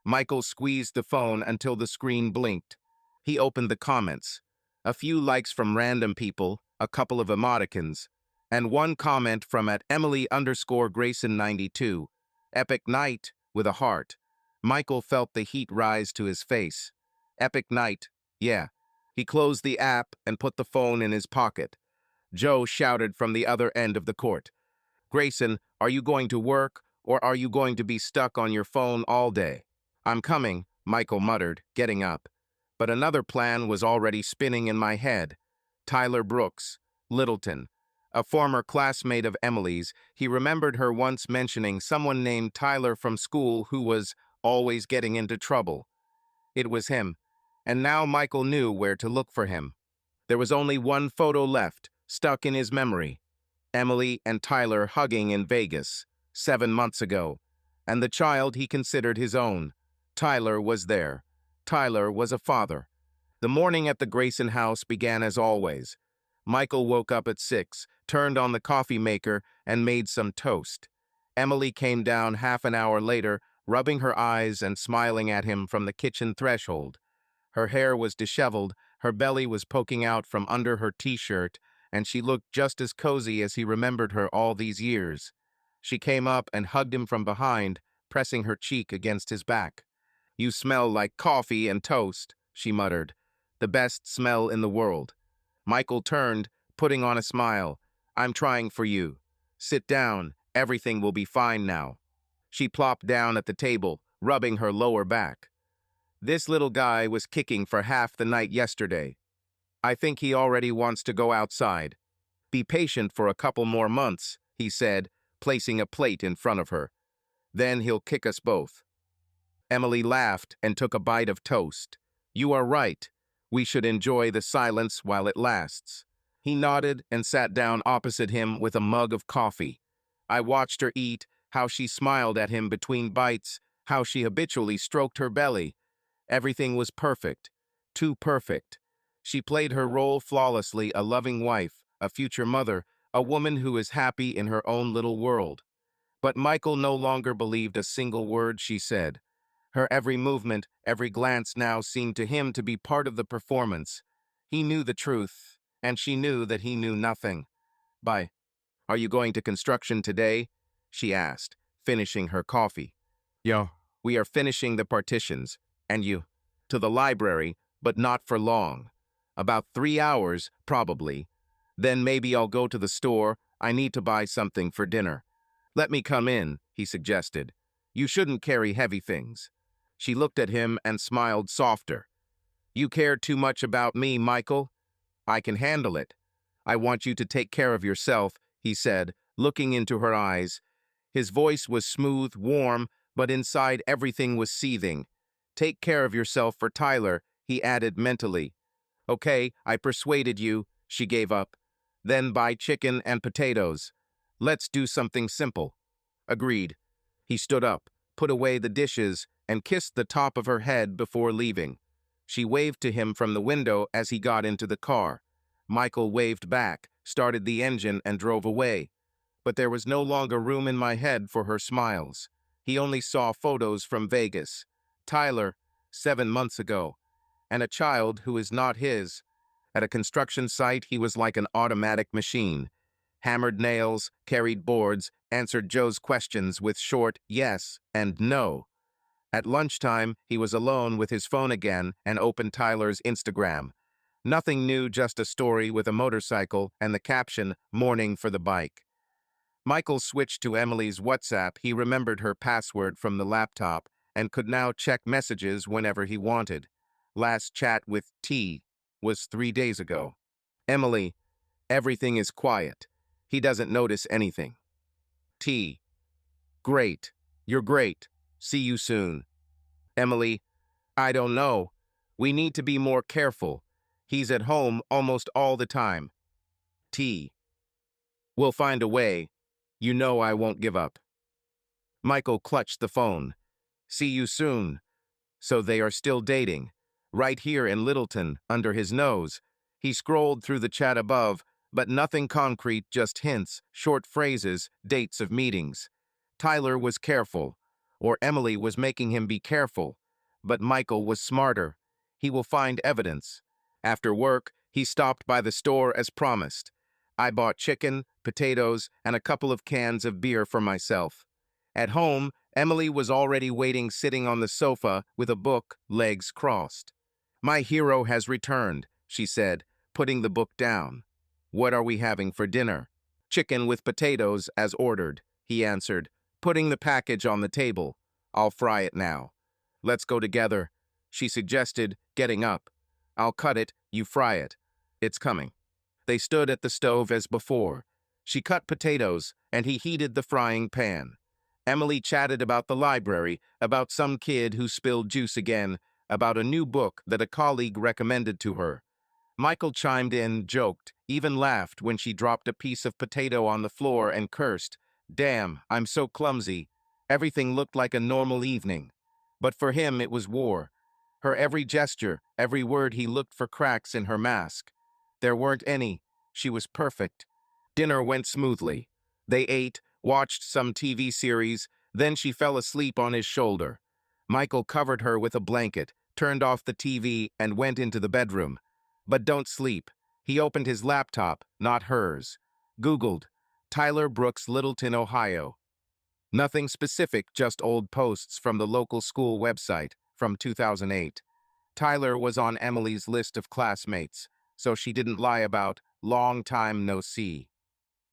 Michael squeezed the phone until the screen blinked. He opened the comments. A few likes from random people, a couple of emoticons, and one comment from at Emily_Grayson92. Epic night, with a heart. Michael felt the heat rise to his face. Epic night, yeah. He closed the app and put the phone in his pocket. Joe shouted from the other end of the court. Grayson, are you going to work, or are you going to be stuck on your phone all day? I'm coming, Michael muttered, getting up. But another plan was already spinning in my head. Tyler Brooks, Littleton. A former classmate of Emily's, he remembered her once mentioning someone named Tyler from school who was always getting into trouble. It was him. And now Michael knew where to look for him. There was only one photo left, stuck in his memory. Emily and Tyler hugging in Vegas, 7 months ago. And the child he considered his own. Tyler was there. Tyler was a father. The morning at the Grayson house began as always. Michael woke up at 6, turned on the coffee maker, and made some toast. Emily came down half an hour later, rubbing her eyes and smiling at him from the kitchen threshold. Her hair was disheveled, her belly was poking out from under her t-shirt, and she looked just as cozy as he remembered her all these years. She came up and hugged him from behind, pressing her cheek against his back. You smell like coffee and toast, she muttered. The best smell in the world. Michael turned, putting on a smile. I'm trying for you. Sit down, everything will be fine now. She plopped down at the table, rubbing her lower back. This little guy was kicking for half the night yesterday. I think he already wants to go outside. Be patient for a couple more months, he said, placing a plate in front of her. Then he'll kick us both. Emily laughed and took a bite of toast. You are right. We should enjoy the silence while it lasts. He nodded and sat down opposite him with a mug of coffee. I watched her eat, how she smiled at him between bites, how she habitually stroked her belly. Everything was perfect. Too perfect. She played her role flawlessly, a loving wife, a future mother, a woman who is happy in her own little world. But Michael no longer believed a single word she said. Her every movement, every glance now seemed to him to be part of the performance. He knew the truth, and she knew that he knew nothing. Bye. Are you going to construction today? She asked, finishing her coffee. Yeah. We are finishing the partitions. And you? To the library, but not for long. About 3 hours, probably. Then maybe I'll go to the store. I need to buy something for dinner. Let me come in, he suggested. You shouldn't carry heavy things. She looked at him and smiled softer. You care too much about me, Michael. I can handle it. I want you to take care of yourself, he said, looking into her eyes. His voice was smooth, warm, but inside everything was seething. Take care of yourself for Tyler, he added mentally. Okay, I persuaded you, she gave up. Then buy chicken and potatoes. Let's do something simple. Agreed. He stood up, put away the dishes, and kissed the top of her head before leaving. She waved to him from the window as he got into the car. Michael waved back, started the engine, and drove away. But there was no longer room in my head for her smiles. He only saw photos from Vegas. Tyler, 7 months ago, and a child who is not his. At a construction site, he was like an automatic machine. Hammered nails, carried boards, answered Joe's questions with short yes and no. At lunchtime, he was alone with his phone again and opened Tyler's Instagram. Nothing new, just a story with a motorcycle and the caption, "Mourning for the bike." Michael switched to Emily's WhatsApp. He remembered her password from the laptop and could now check messages whenever he wanted. Last chat with T was 3 days ago. Emily, everything is quiet. He doesn't notice anything. T, great. You're great. See you soon. Emily, I don't know. We need to be more careful. He's at home almost all the time. T, we'll find a way. You know I won't give up. Michael clutched the phone. See you soon. So they are still dating. Right here in Littleton, under his nose. He scrolled through the chat above, but nothing concrete, just hints, short phrases, dates of meetings. Tyler was careful, or Emily was making him be careful, but Michael was smarter. He will find evidence. After work, he stopped by the store as promised. I bought chicken, potatoes, and a couple of cans of beer for myself. At home, Emily was already waiting, sitting on the sofa with a book, legs crossed. My hero has returned, she said, putting the book down. What are we having for dinner? Chicken with potatoes, as ordered, he answered, putting the package on the table. I'll fry it now. Let's go together, she suggested, getting up. I'll cut it, you fry it. It's coming. They stood at the stove as before. She cut potatoes, and he heated the frying pan. Emily chatted about the library, about some kid who spilled juice again, about a new book that a colleague recommended to her. Michael chimed in, joked, even laughed when she dropped a piece of potato on the floor and cursed. Damn, I'm so clumsy. Everything looked like a normal evening. But for him it was war. Her every gesture, every word, he looked for cracks in her mask. There weren't any. She was perfect. Dinner went smoothly. They ate, watched some TV series, then she fell asleep on his shoulder. Michael covered her with a blanket, turned off the TV, and went into the bedroom. But don't sleep. He opened his laptop, not hers. Googled, Tyler Brooks, Littleton, Ohio. Nothing specific, just old posts from the local school website from 2008. Tyler was on Emily's list of classmates, so she didn't lie about long time no see.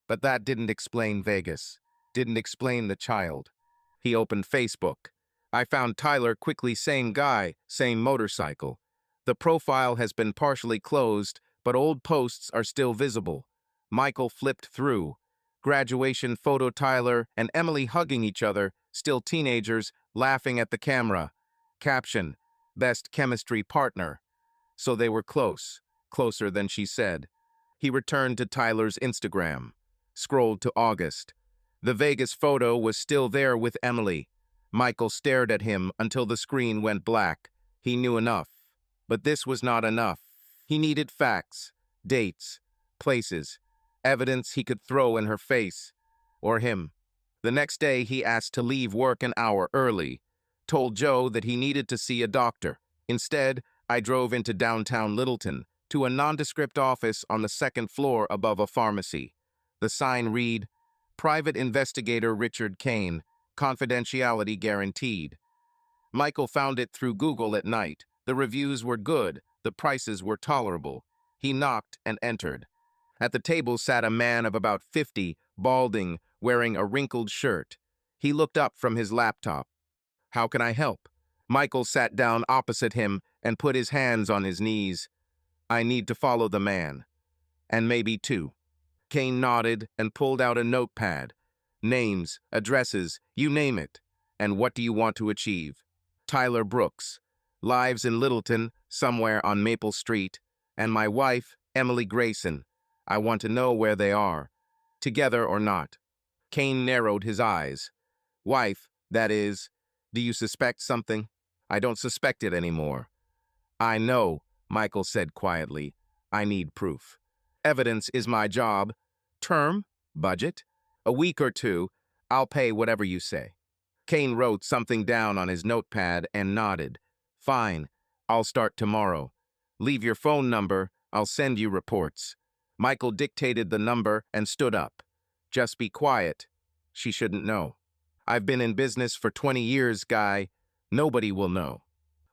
But that didn't explain Vegas, didn't explain the child. He opened Facebook. I found Tyler quickly, same guy, same motorcycle. The profile has been partially closed, but old posts are still visible. Michael flipped through. Graduation photo Tyler and Emily hugging each other, still teenagers, laughing at the camera. Caption, best chemistry partner. So they were close, closer than she said. He returned to Tyler's Instagram, scrolled to August. The Vegas photo was still there with Emily. Michael stared at him until the screen went black. He knew enough. But this was not enough. He needed facts, dates, places, evidence he could throw in her face, or him. The next day, he asked to leave work an hour early, told Joe that he needed to see a doctor. Instead, I drove into downtown Littleton, to a nondescript office on the second floor above a pharmacy. The sign read, Private Investigator Richard Kane, confidentiality guaranteed. Michael found it through Google at night. The reviews were good, the prices were tolerable. He knocked and entered. At the table sat a man of about 50, balding, wearing a wrinkled shirt. He looked up from his laptop. How can I help? Michael sat down opposite him and put his hands on his knees. I need to follow the man. And maybe two. Kane nodded and pulled out a notepad. Names, addresses, you name it. And what do you want to achieve? Tyler Brooks. Lives in Littleton, somewhere on Maple Street. And my wife, Emily Grayson. I want to know where they are. Together or not. Kane narrowed his eyes. Wife, that is. Do you suspect something? I don't suspect it anymore. I know, Michael said quietly. I need proof. Evidence is my job. Term? Budget? A week or two. I'll pay whatever you say. Kane wrote something down on his notepad and nodded. Fine. I'll start tomorrow. Leave your phone number. I'll send you reports. Michael dictated the number and stood up. Just be quiet. She shouldn't know. I've been in business for 20 years, Guy. Nobody will know.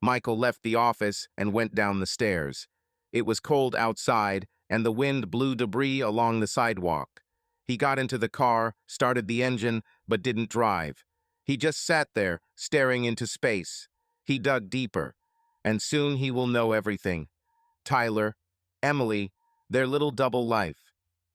Michael left the office and went down the stairs. It was cold outside, and the wind blew debris along the sidewalk. He got into the car, started the engine, but didn't drive. He just sat there, staring into space. He dug deeper, and soon he will know everything. Tyler, Emily, their little double life.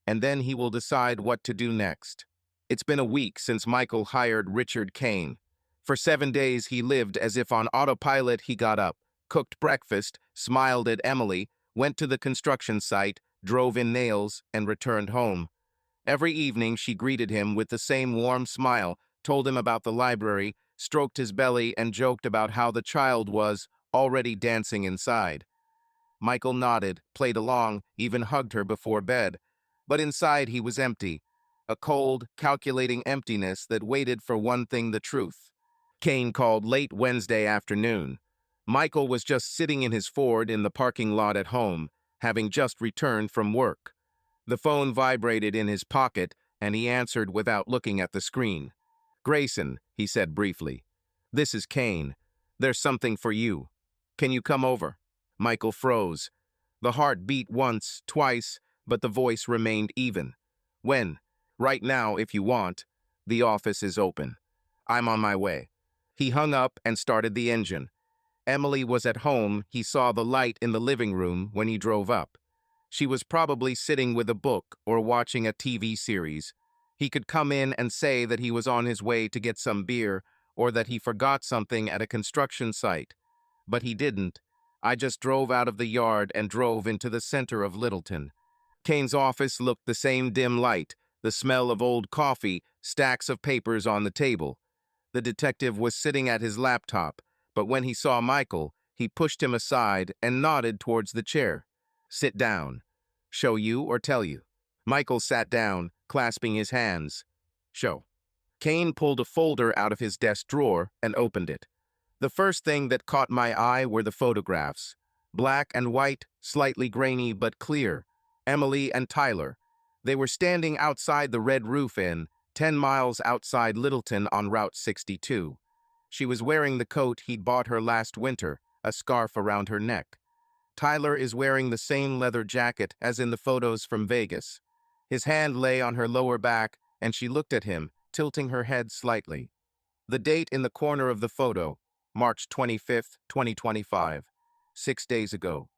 And then he will decide what to do next. It's been a week since Michael hired Richard Kane. For 7 days he lived as if on autopilot. He got up, cooked breakfast, smiled at Emily, went to the construction site, drove in nails, and returned home. Every evening she greeted him with the same warm smile, told him about the library, stroked his belly, and joked about how the child was already dancing inside. Michael nodded, played along, even hugged her before bed. But inside he was empty, a cold, calculating emptiness that waited for one thing: the truth. Kane called late Wednesday afternoon. Michael was just sitting in his Ford in the parking lot at home, having just returned from work. The phone vibrated in his pocket, and he answered without looking at the screen. Grayson, he said briefly. This is Kane. There's something for you. Can you come over? Michael froze. The heart beat once, twice, but the voice remained even. When? Right now, if you want. The office is open. I'm on my way. He hung up and started the engine. Emily was at home. He saw the light in the living room when he drove up. She was probably sitting with a book or watching a TV series. He could come in and say that he was on his way to get some beer or that he forgot something at a construction site. But he didn't. I just drove out of the yard and drove into the center of Littleton. Kane's office looked the same: dim light, the smell of old coffee, stacks of papers on the table. The detective was sitting at his laptop, but when he saw Michael, he pushed him aside and nodded towards the chair. Sit down. Show you or tell you? Michael sat down, clasping his hands. Show. Kane pulled a folder out of his desk drawer and opened it. The first thing that caught my eye were the photographs. Black and white, slightly grainy but clear. Emily and Tyler. They were standing outside the Red Roof Inn, 10 miles outside Littleton on Route 62. She was wearing the coat he'd bought her last winter, a scarf around her neck. Tyler is wearing the same leather jacket as in the photos from Vegas. His hand lay on her lower back, and she looked at him, tilting her head slightly. The date in the corner of the photo, March 25th, 2025. 6 days ago.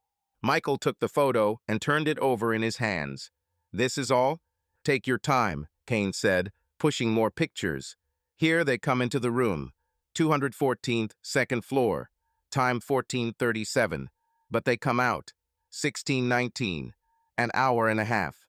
Michael took the photo and turned it over in his hands. "This is all? Take your time," Kane said, pushing more pictures. Here they come into the room. 214th, second floor. Time 14:37. But they come out. 16:19. An hour and a half.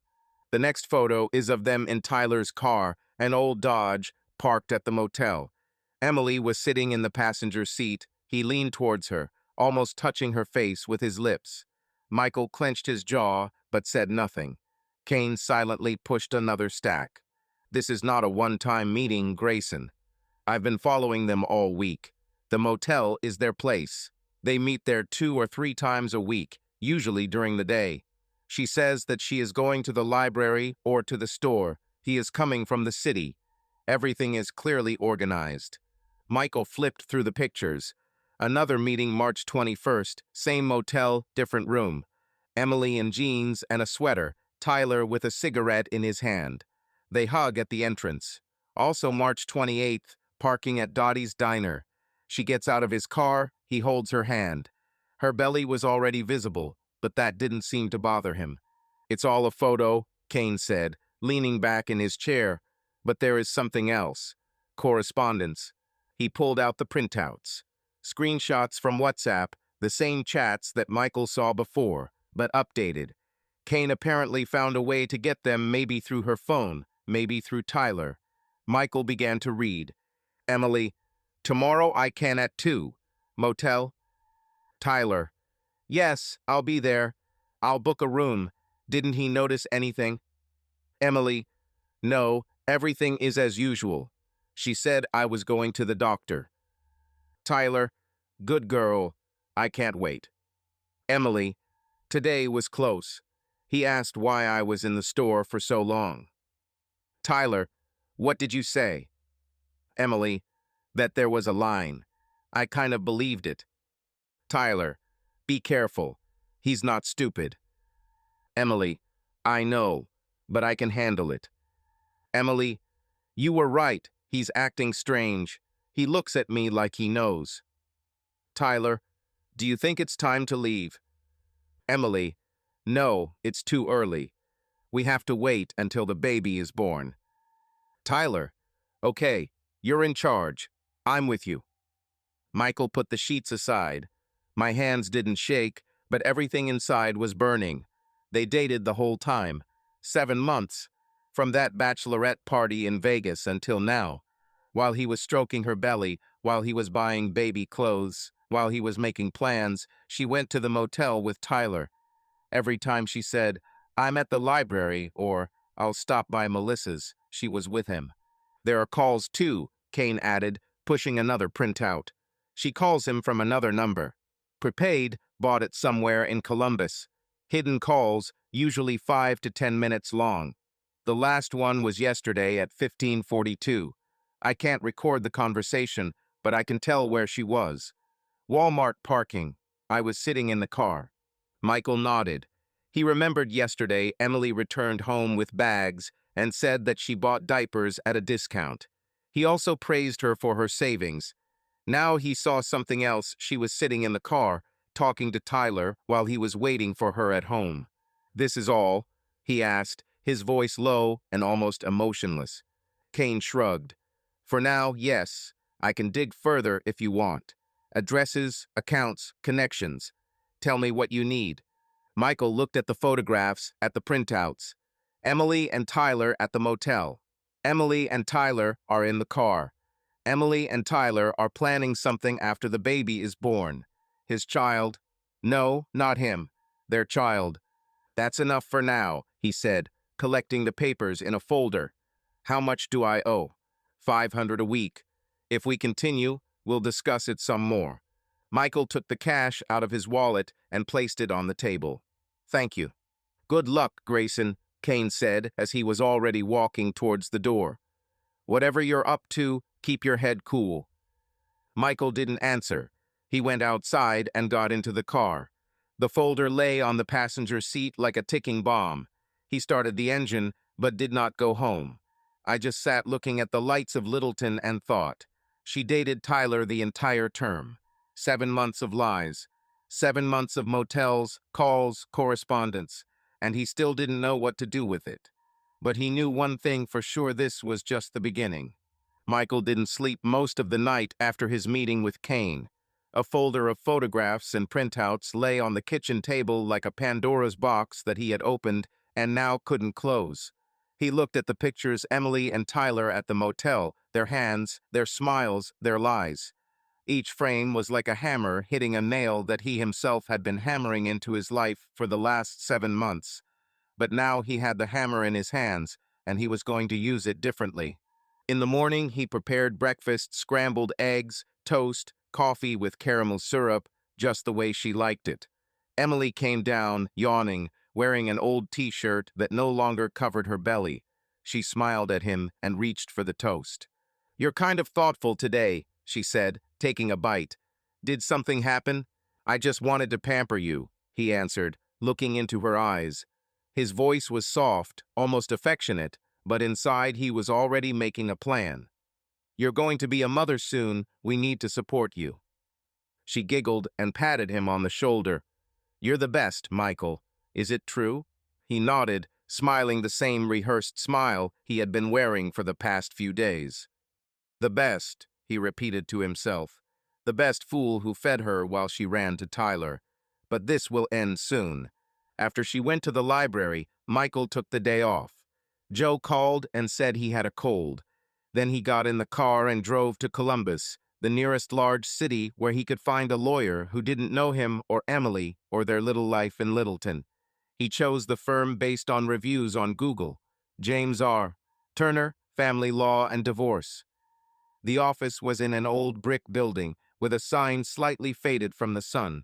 The next photo is of them in Tyler's car, an old Dodge, parked at the motel. Emily was sitting in the passenger seat. He leaned towards her, almost touching her face with his lips. Michael clenched his jaw, but said nothing. Kane silently pushed another stack. "This is not a one-time meeting, Grayson. I've been following them all week. The motel is their place. They meet there 2 or 3 times a week, usually during the day. She says that she is going to the library or to the store. He is coming from the city. Everything is clearly organized." Michael flipped through the pictures. Another meeting March 21st, same motel, different room. Emily in jeans and a sweater, Tyler with a cigarette in his hand. They hug at the entrance. Also March 28th, parking at Dottie's Diner. She gets out of his car, he holds her hand. Her belly was already visible, but that didn't seem to bother him. "It's all a photo," Kane said, leaning back in his chair. "But there is something else. Correspondence." He pulled out the printouts. Screenshots from WhatsApp, the same chats that Michael saw before, but updated. Kane apparently found a way to get them, maybe through her phone, maybe through Tyler. Michael began to read. Emily, "Tomorrow I can at 2. Motel?" Tyler, "Yes, I'll be there. I'll book a room. Didn't he notice anything?" Emily, "No, everything is as usual. She said I was going to the doctor." Tyler, "Good girl. I can't wait." Emily, "Today was close. He asked why I was in the store for so long." Tyler, "What did you say?" Emily, "That there was a line. I kind of believed it." Tyler, "Be careful. He's not stupid." Emily, "I know, but I can handle it." Emily, "You were right. He's acting strange. He looks at me like he knows." Tyler, "Do you think it's time to leave?" Emily, "No, it's too early. We have to wait until the baby is born." Tyler, "Okay, you're in charge. I'm with you." Michael put the sheets aside. My hands didn't shake, but everything inside was burning. They dated the whole time. 7 months. From that bachelorette party in Vegas until now. While he was stroking her belly, while he was buying baby clothes, while he was making plans, she went to the motel with Tyler. Every time she said, "I'm at the library," or "I'll stop by Melissa's," she was with him. "There are calls too," Kane added, pushing another printout. "She calls him from another number. Prepaid, bought it somewhere in Columbus. Hidden calls, usually 5 to 10 minutes long. The last one was yesterday at 15:42. I can't record the conversation, but I can tell where she was. Walmart parking. I was sitting in the car." Michael nodded. He remembered yesterday Emily returned home with bags and said that she bought diapers at a discount. He also praised her for her savings. Now he saw something else. She was sitting in the car, talking to Tyler while he was waiting for her at home. "This is all?" he asked, his voice low and almost emotionless. Kane shrugged. "For now, yes. I can dig further if you want. Addresses, accounts, connections. Tell me what you need." Michael looked at the photographs, at the printouts. Emily and Tyler at the motel. Emily and Tyler are in the car. Emily and Tyler are planning something after the baby is born. His child. No, not him. Their child. "That's enough for now," he said, collecting the papers in a folder. "How much do I owe?" $500 a week. If we continue, we'll discuss it some more." Michael took the cash out of his wallet and placed it on the table. "Thank you." "Good luck, Grayson," Kane said as he was already walking towards the door. "Whatever you're up to, keep your head cool." Michael didn't answer. He went outside and got into the car. The folder lay on the passenger seat like a ticking bomb. He started the engine, but did not go home. I just sat looking at the lights of Littleton and thought. She dated Tyler the entire term. 7 months of lies. 7 months of motels, calls, correspondence, and he still didn't know what to do with it. But he knew one thing for sure: this was just the beginning. Michael didn't sleep most of the night after his meeting with Kane. A folder of photographs and printouts lay on the kitchen table like a Pandora's box that he had opened and now couldn't close. He looked at the pictures: Emily and Tyler at the motel, their hands, their smiles, their lies. Each frame was like a hammer hitting a nail that he himself had been hammering into his life for the last 7 months. But now he had the hammer in his hands, and he was going to use it differently. In the morning, he prepared breakfast: scrambled eggs, toast, coffee with caramel syrup, just the way she liked it. Emily came down, yawning, wearing an old t-shirt that no longer covered her belly. She smiled at him and reached for the toast. "You're kind of thoughtful today," she said, taking a bite. "Did something happen?" "I just wanted to pamper you," he answered, looking into her eyes. His voice was soft, almost affectionate, but inside he was already making a plan. "You're going to be a mother soon. We need to support you." She giggled and patted him on the shoulder. "You're the best, Michael. Is it true?" He nodded, smiling the same rehearsed smile he had been wearing for the past few days. "The best," he repeated to himself. "The best fool who fed her while she ran to Tyler. But this will end soon." After she went to the library, Michael took the day off. Joe called and said he had a cold. Then he got in the car and drove to Columbus, the nearest large city where he could find a lawyer who didn't know him or Emily or their little life in Littleton. He chose the firm based on reviews on Google: James R. Turner, Family Law and Divorce. The office was in an old brick building, with a sign slightly faded from the sun.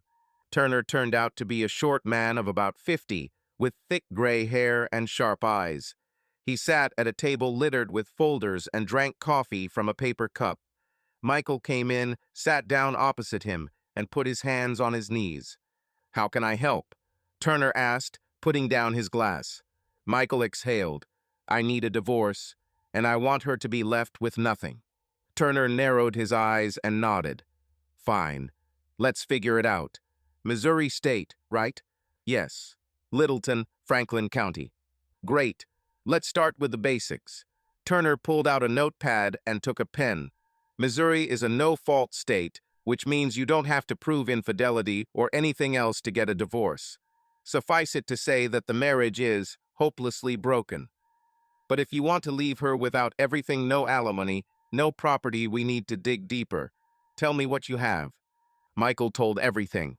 Turner turned out to be a short man of about 50, with thick gray hair and sharp eyes. He sat at a table littered with folders and drank coffee from a paper cup. Michael came in, sat down opposite him, and put his hands on his knees. "How can I help?" Turner asked, putting down his glass. Michael exhaled. "I need a divorce, and I want her to be left with nothing." Turner narrowed his eyes and nodded. "Fine. Let's figure it out. Missouri State, right?" "Yes. Littleton, Franklin County." "Great. Let's start with the basics." Turner pulled out a notepad and took a pen. "Missouri is a no-fault state, which means you don't have to prove infidelity or anything else to get a divorce. Suffice it to say that the marriage is hopelessly broken. But if you want to leave her without everything: no alimony, no property, we need to dig deeper. Tell me what you have." Michael told everything.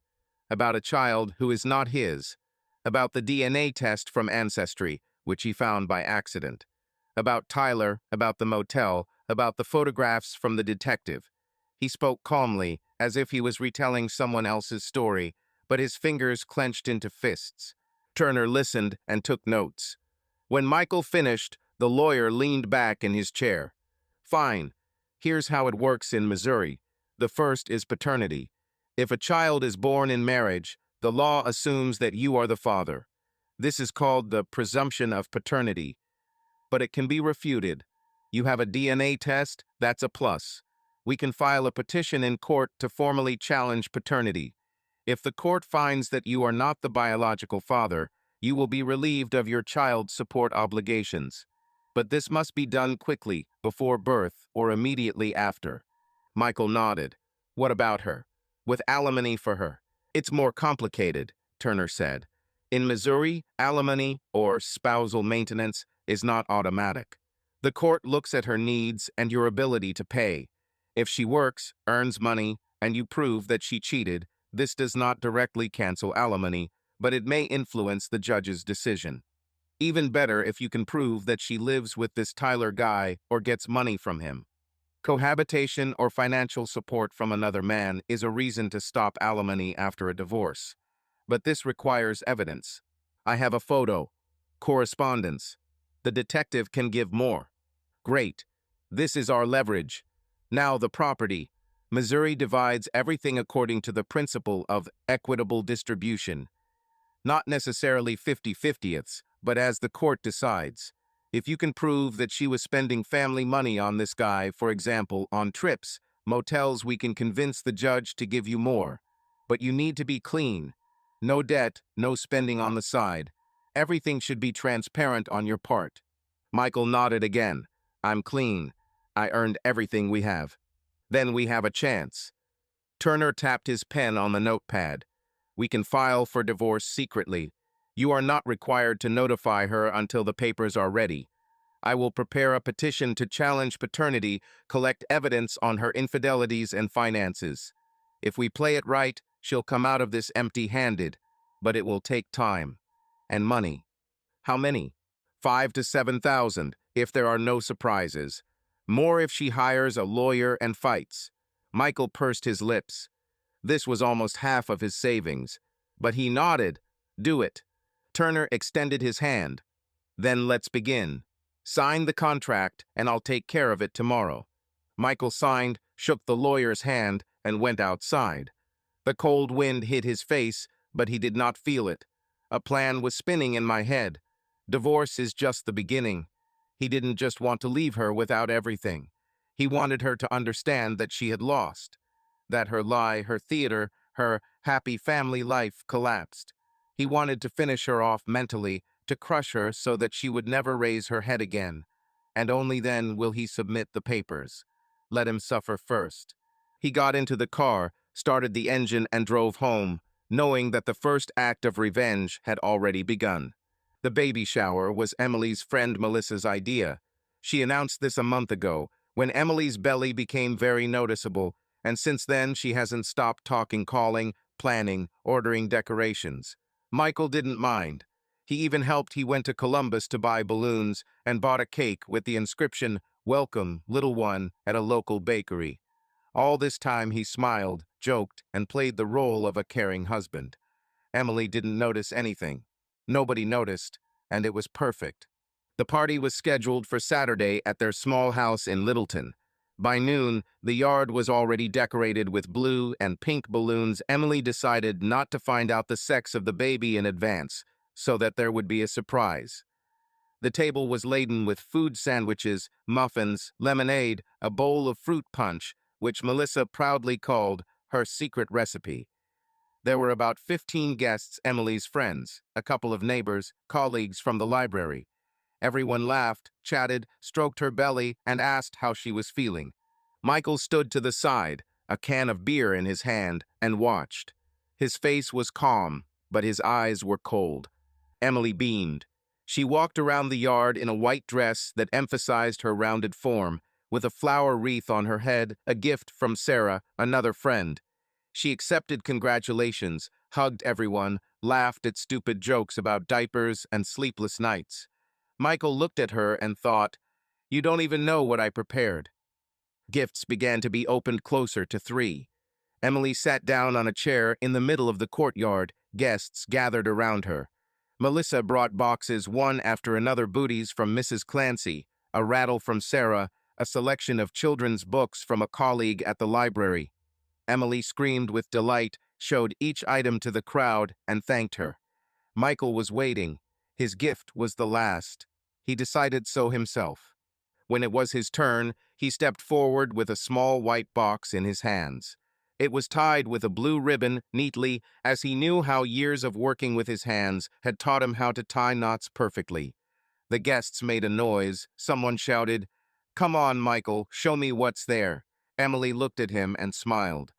About a child who is not his. About the DNA test from Ancestry, which he found by accident. About Tyler, about the motel, about the photographs from the detective. He spoke calmly, as if he was retelling someone else's story, but his fingers clenched into fists. Turner listened and took notes. When Michael finished, the lawyer leaned back in his chair. "Fine. Here's how it works in Missouri. The first is paternity. If a child is born in marriage, the law assumes that you are the father. This is called the presumption of paternity. But it can be refuted. You have a DNA test, that's a plus. We can file a petition in court to formally challenge paternity. If the court finds that you are not the biological father, you will be relieved of your child support obligations. But this must be done quickly, before birth or immediately after." Michael nodded. "What about her? With alimony for her?" "It's more complicated," Turner said. "In Missouri, alimony, or spousal maintenance, is not automatic. The court looks at her needs and your ability to pay. If she works, earns money, and you prove that she cheated, this does not directly cancel alimony, but it may influence the judge's decision. Even better if you can prove that she lives with this Tyler guy or gets money from him. Cohabitation or financial support from another man is a reason to stop alimony after a divorce. But this requires evidence. I have a photo. Correspondence. The detective can give more." "Great. This is our leverage. Now the property. Missouri divides everything according to the principle of equitable distribution. Not necessarily 50-50ths, but as the court decides. If you can prove that she was spending family money on this guy, for example, on trips, motels, we can convince the judge to give you more. but you need to be clean. No debt, no spending on the side. Everything should be transparent on your part. Michael nodded again. I'm clean. I earned everything we have. Then we have a chance. Turner tapped his pen on the notepad. We can file for divorce secretly. You are not required to notify her until the papers are ready. I will prepare a petition to challenge paternity, collect evidence on her infidelities and finances. If we play it right, she'll come out of this empty-handed, but it will take time. And money. How many? 5 to 7,000, if there are no surprises. More if she hires a lawyer and fights. Michael pursed his lips. This was almost half of his savings. But he nodded. Do it. Turner extended his hand. Then let's begin. Sign the contract, and I'll take care of it tomorrow. Michael signed, shook the lawyer's hand, and went outside. The cold wind hit his face, but he did not feel it. A plan was spinning in my head. Divorce is just the beginning. He didn't just want to leave her without everything. He wanted her to understand that she had lost, that her lie, her theater, her happy family life collapsed. He wanted to finish her off mentally, to crush her so that she would never raise her head again. And only then will he submit the papers. Let him suffer first. He got into the car, started the engine, and drove home, knowing that the first act of revenge had already begun. The baby shower was Emily's friend Melissa's idea. She announced this a month ago, when Emily's belly became very noticeable, and since then she hasn't stopped talking, calling, planning, ordering decorations. Michael didn't mind. He went to Columbus to buy balloons and bought a cake with the inscription, "Welcome, little one," at a local bakery. All this time he smiled, joked, and played the role of a caring husband. Emily didn't notice anything. Nobody noticed, and it was perfect. The party was scheduled for Saturday at their small house in Littleton. By noon, the yard was already decorated with blue and pink balloons. Emily decided not to find out the sex of the baby in advance, so that there would be a surprise. The table was laden with food sandwiches, muffins, lemonade, a bowl of fruit punch, which Melissa proudly called her secret recipe. There were about 15 guests, Emily's friends, a couple of neighbors, colleagues from the library. Everyone laughed, chatted, stroked her belly, and asked how she was feeling. Michael stood to the side, a can of beer in his hand, and watched. His face was calm, but his eyes were cold. Emily beamed. She walked around the yard in a white dress that emphasized her rounded form, with a flower wreath on her head, a gift from Sarah, another friend. She accepted congratulations, hugged everyone, laughed at stupid jokes about diapers and sleepless nights. Michael looked at her and thought, "You don't even know what I prepared." Gifts began to be opened closer to 3. Emily sat down on a chair in the middle of the courtyard. Guests gathered around her. Melissa brought boxes one after another, booties from Mrs. Clancy, a rattle from Sarah, a selection of children's books from a colleague at the library. Emily screamed with delight, showed each item to the crowd, and thanked her. Michael was waiting. His gift was the last. He decided so himself. When it was his turn, he stepped forward with a small white box in his hands. It was tied with a blue ribbon neatly, as he knew how years of working with his hands had taught him how to tie knots perfectly. The guests made a noise. Someone shouted, "Come on, Michael, show me what's there." Emily looked at him and smiled.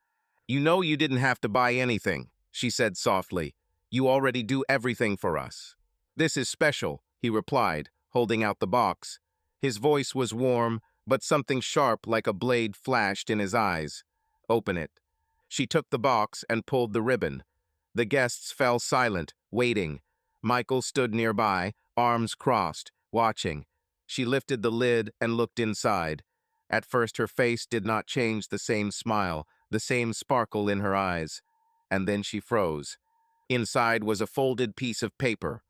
"You know you didn't have to buy anything," she said softly. "You already do everything for us." "This is special," he replied, holding out the box. His voice was warm, but something sharp like a blade flashed in his eyes. "Open it." She took the box and pulled the ribbon. The guests fell silent, waiting. Michael stood nearby, arms crossed, watching. She lifted the lid and looked inside. At first her face did not change, the same smile, the same sparkle in her eyes. And then she froze. Inside was a folded piece of paper.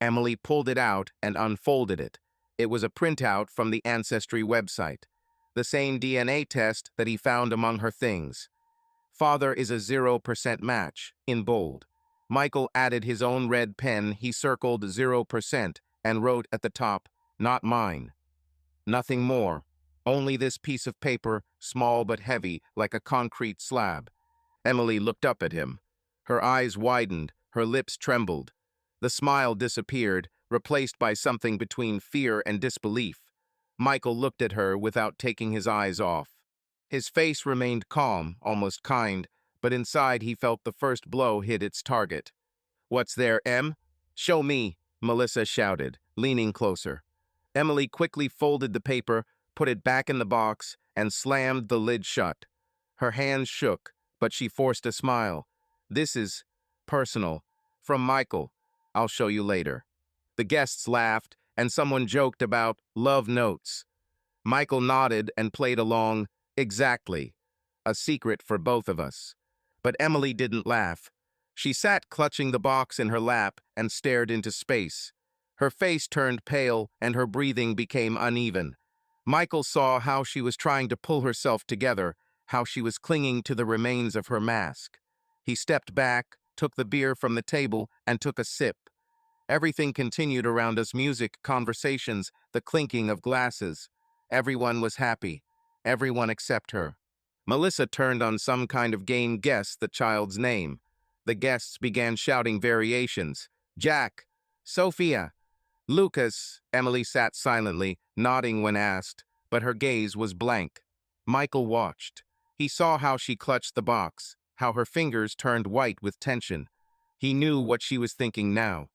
Emily pulled it out and unfolded it. It was a printout from the Ancestry website. The same DNA test that he found among her things. "Father is a 0% match," in bold. Michael added his own red pen. He circled 0% and wrote at the top, "Not mine." Nothing more. Only this piece of paper, small but heavy, like a concrete slab. Emily looked up at him. Her eyes widened, her lips trembled. The smile disappeared, replaced by something between fear and disbelief. Michael looked at her without taking his eyes off. His face remained calm, almost kind, but inside he felt the first blow hit its target. "What's there, Em?" "Show me," Melissa shouted, leaning closer. Emily quickly folded the paper, put it back in the box, and slammed the lid shut. Her hands shook, but she forced a smile. "This is personal. From Michael. I'll show you later." The guests laughed, and someone joked about love notes. Michael nodded and played along. "Exactly. A secret for both of us." But Emily didn't laugh. She sat clutching the box in her lap and stared into space. Her face turned pale and her breathing became uneven. Michael saw how she was trying to pull herself together, how she was clinging to the remains of her mask. He stepped back, took the beer from the table, and took a sip. Everything continued around us: music, conversations, the clinking of glasses. Everyone was happy. Everyone except her. Melissa turned on some kind of game, guessed the child's name. The guests began shouting variations. "Jack," "Sophia," "Lucas." Emily sat silently, nodding when asked, but her gaze was blank. Michael watched. He saw how she clutched the box, how her fingers turned white with tension. He knew what she was thinking now.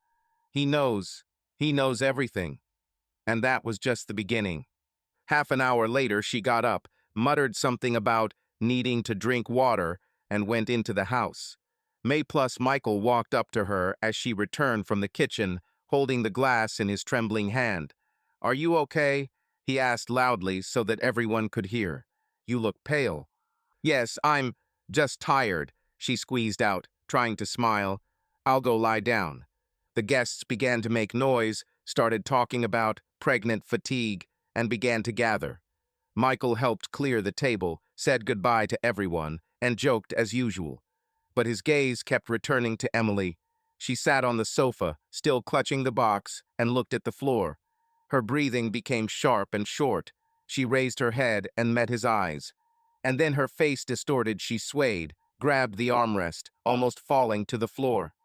He knows. He knows everything. And that was just the beginning. Half an hour later, she got up, muttered something about needing to drink water, and went into the house. May plus Michael walked up to her as she returned from the kitchen, holding the glass in his trembling hand. "Are you okay?" he asked loudly so that everyone could hear. "You look pale." "Yes, I'm just tired," she squeezed out, trying to smile. "I'll go lie down." The guests began to make noise, started talking about pregnant fatigue, and began to gather. Michael helped clear the table, said goodbye to everyone, and joked as usual. But his gaze kept returning to Emily. She sat on the sofa, still clutching the box, and looked at the floor. Her breathing became sharp and short. She raised her head and met his eyes. And then her face distorted. She swayed, grabbed the armrest, almost falling to the floor.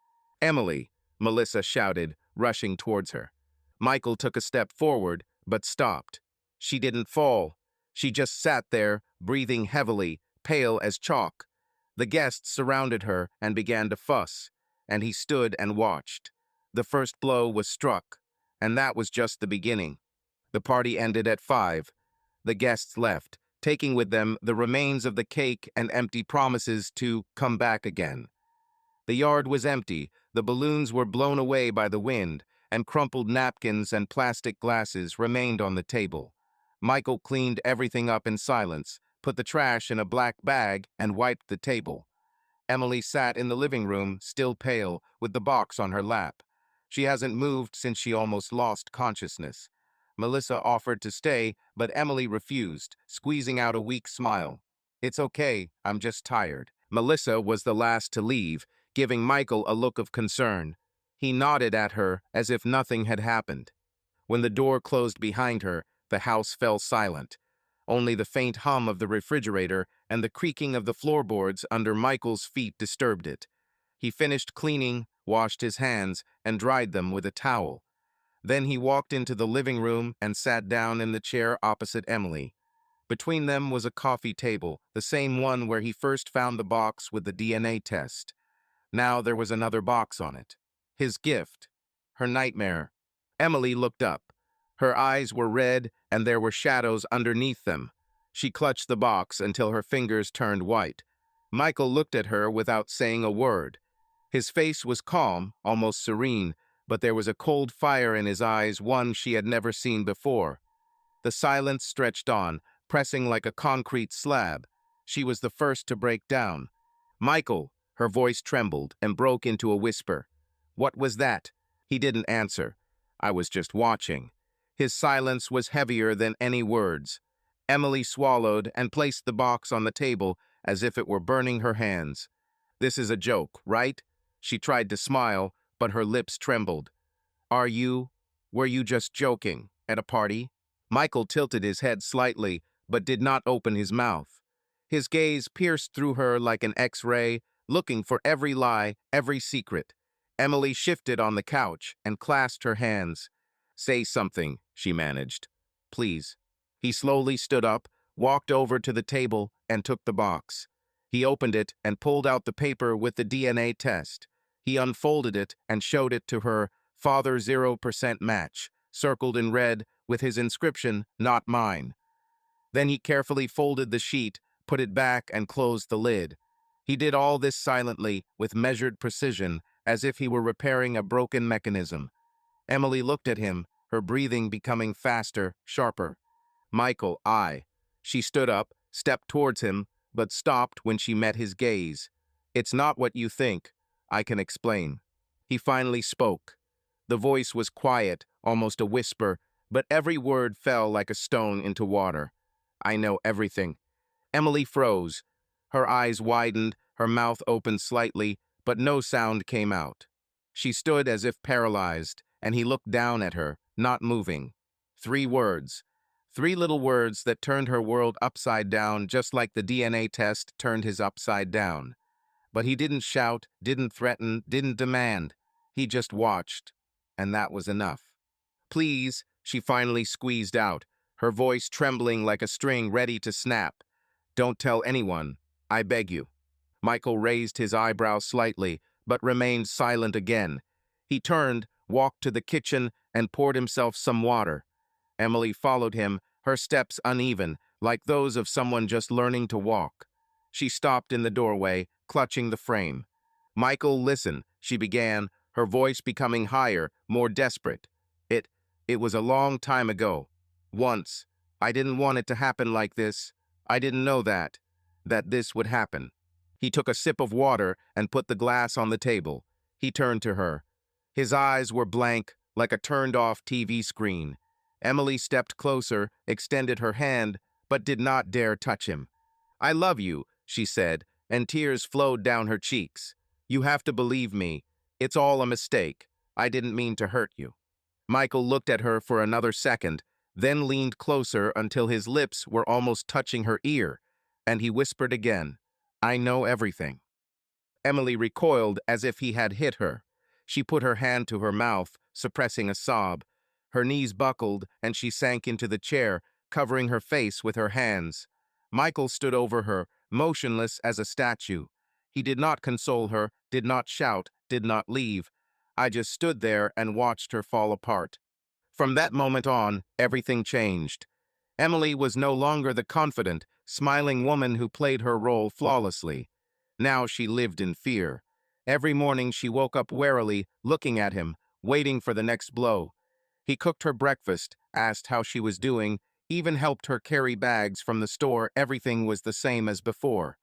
"Emily," Melissa shouted, rushing towards her. Michael took a step forward, but stopped. She didn't fall. She just sat there, breathing heavily, pale as chalk. The guests surrounded her and began to fuss, and he stood and watched. The first blow was struck, and that was just the beginning. The party ended at 5. The guests left, taking with them the remains of the cake and empty promises to come back again. The yard was empty, the balloons were blown away by the wind, and crumpled napkins and plastic glasses remained on the table. Michael cleaned everything up in silence, put the trash in a black bag, and wiped the table. Emily sat in the living room, still pale, with the box on her lap. She hasn't moved since she almost lost consciousness. Melissa offered to stay, but Emily refused, squeezing out a weak smile. "It's okay, I'm just tired." Melissa was the last to leave, giving Michael a look of concern. He nodded at her as if nothing had happened. When the door closed behind her, the house fell silent. Only the faint hum of the refrigerator and the creaking of the floorboards under Michael's feet disturbed it. He finished cleaning, washed his hands, and dried them with a towel. Then he walked into the living room and sat down in the chair opposite Emily. Between them was a coffee table, the same one where he first found the box with the DNA test. Now there was another box on it. His gift. Her nightmare. Emily looked up. Her eyes were red, and there were shadows underneath them. She clutched the box until her fingers turned white. Michael looked at her without saying a word. His face was calm, almost serene, but there was a cold fire in his eyes, one she had never seen before. The silence stretched on, pressing like a concrete slab. She was the first to break down. "Michael," her voice trembled and broke into a whisper. "What was that?" He didn't answer. "I was just watching." His silence was heavier than any words. Emily swallowed and placed the box on the table as if it were burning her hands. "This is a joke, right?" She tried to smile, but her lips trembled. Were you just joking at a party?" Michael tilted his head slightly, but did not open his mouth. His gaze pierced through her like an X-ray, looking for every lie, every secret. Emily shifted on the couch and clasped her hands. "Say something," she managed. "Please." He slowly stood up, walked over to the table, and took the box. He opened it and pulled out the paper with the DNA test. He unfolded it and showed it to her. Father 0% match, circled in red with his inscription, "Not mine." Then he carefully folded the sheet, put it back, and closed the lid. He did all this silently, with measured precision, as if he were repairing a broken mechanism. Emily looked at him, her breathing becoming faster, sharper. "Michael, I." She stood up, stepped towards him, but stopped when she met his gaze. "It's not what you think. I can explain." He finally spoke. The voice was quiet, almost a whisper, but every word fell like a stone into water. "I know everything." Emily froze. Her eyes widened, her mouth opened slightly, but no sound came out. She stood as if paralyzed, and he looked down at her, not moving. 3 words. 3 little words that turned her world upside down, just like the DNA test turned his upside down. But he didn't shout, didn't threaten, didn't demand. He just watched, and that was enough. "Please," she finally squeezed out, her voice trembling like a string ready to snap. "Don't tell anyone. I beg you." Michael raised his eyebrows slightly, but remained silent again. He turned, walked to the kitchen, and poured himself some water. Emily followed him, her steps uneven, like those of someone just learning to walk. She stopped in the doorway, clutching the frame. "Michael, listen," she began, her voice becoming higher, more desperate. It, it was a long time ago. Once. I didn't want it to happen like this. I didn't know that this would happen." He took a sip of water and put the glass on the table. He turned to her. His eyes were blank, like a turned-off TV screen. Emily stepped closer, extended her hand, but did not dare touch him. "I love you," she said, and tears flowed down her cheeks. "You have to believe me. It's all a mistake. I didn't mean to hurt you." Michael looked at her for another second, then leaned closer until his lips were almost touching her ear, and he whispered again, "I know everything." Emily recoiled as if he had hit her. She put her hand to her mouth, suppressing a sob. Her knees buckled, and she sank into the chair, covering her face with her hands. Michael stood over her, motionless as a statue. He did not console her, did not shout, did not leave. I just stood there and watched her fall apart. From that moment on, everything changed. Emily was no longer the confident, smiling woman who played her role flawlessly. Now she lived in fear. Every morning she woke up warily, looking at him, waiting for the next blow. He cooked her breakfast, asked how she was doing, even helped her carry bags from the store. Everything was the same as before.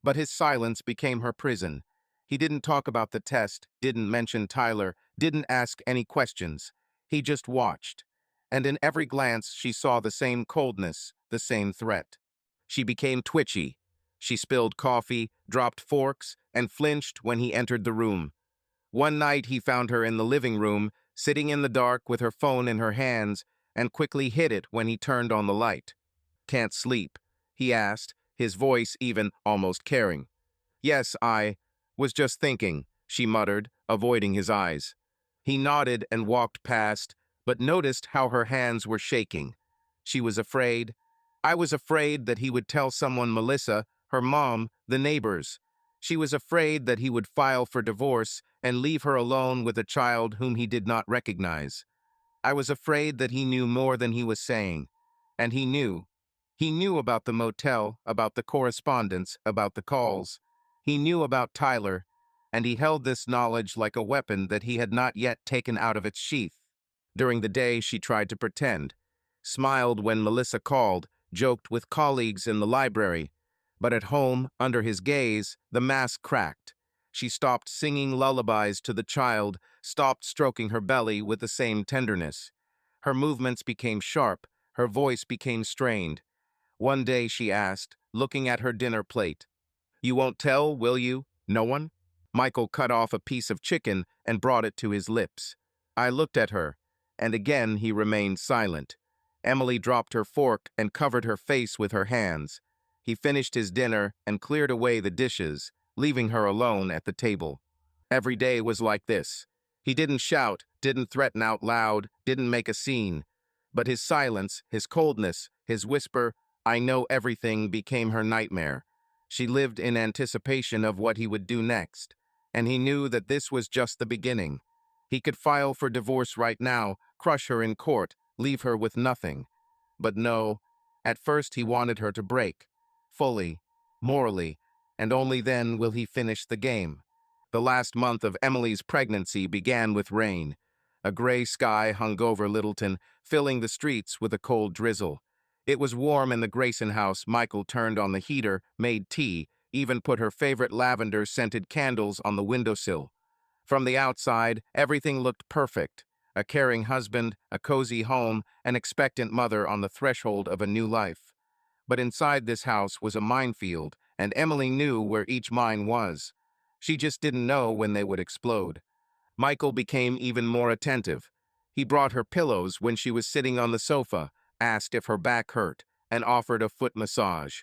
But his silence became her prison. He didn't talk about the test, didn't mention Tyler, didn't ask any questions. He just watched. And in every glance she saw the same coldness, the same threat. She became twitchy. She spilled coffee, dropped forks, and flinched when he entered the room. One night he found her in the living room, sitting in the dark with her phone in her hands, and quickly hid it when he turned on the light. "Can't sleep?" he asked, his voice even almost caring. "Yes, I was just thinking," she muttered, avoiding his eyes. He nodded and walked past, but noticed how her hands were shaking. She was afraid. I was afraid that he would tell someone: Melissa, her mom, the neighbors. She was afraid that he would file for divorce and leave her alone with a child whom he did not recognize. I was afraid that he knew more than he was saying. And he knew. He knew about the motel, about the correspondence, about the calls. He knew about Tyler, and he held this knowledge like a weapon that he had not yet taken out of its sheath. During the day, she tried to pretend, smiled when Melissa called, joked with colleagues in the library. But at home, under his gaze, the mask cracked. She stopped singing lullabies to the child, stopped stroking her belly with the same tenderness. Her movements became sharp, her voice became strained. One day she asked, looking at her dinner plate, "You won't tell, will you? No one?" Michael cut off a piece of chicken and brought it to his lips. I looked at her, and again he remained silent. Emily dropped her fork and covered her face with her hands. He finished his dinner and cleared away the dishes, leaving her alone at the table. Every day was like this. He didn't shout, didn't threaten out loud, didn't make a scene. But his silence, his coldness, his whisper, "I know everything," became her nightmare. She lived in anticipation of what he would do next, and he knew that this was just the beginning. He could file for divorce right now, crush her in court, leave her with nothing. But no, at first he wanted her to break. Fully, morally, and only then will he finish the game. The last month of Emily's pregnancy began with rain. A gray sky hung over Littleton, filling the streets with a cold drizzle. It was warm in the Grayson house. Michael turned on the heater, made tea, even put her favorite lavender-scented candles on the windowsill. From the outside, everything looked perfect. A caring husband, a cozy home, an expectant mother on the threshold of a new life. But inside this house was a minefield, and Emily knew where each mine was. She just didn't know when they would explode. Michael became even more attentive. He brought her pillows when she was sitting on the sofa, asked if her back hurt, and offered a foot massage.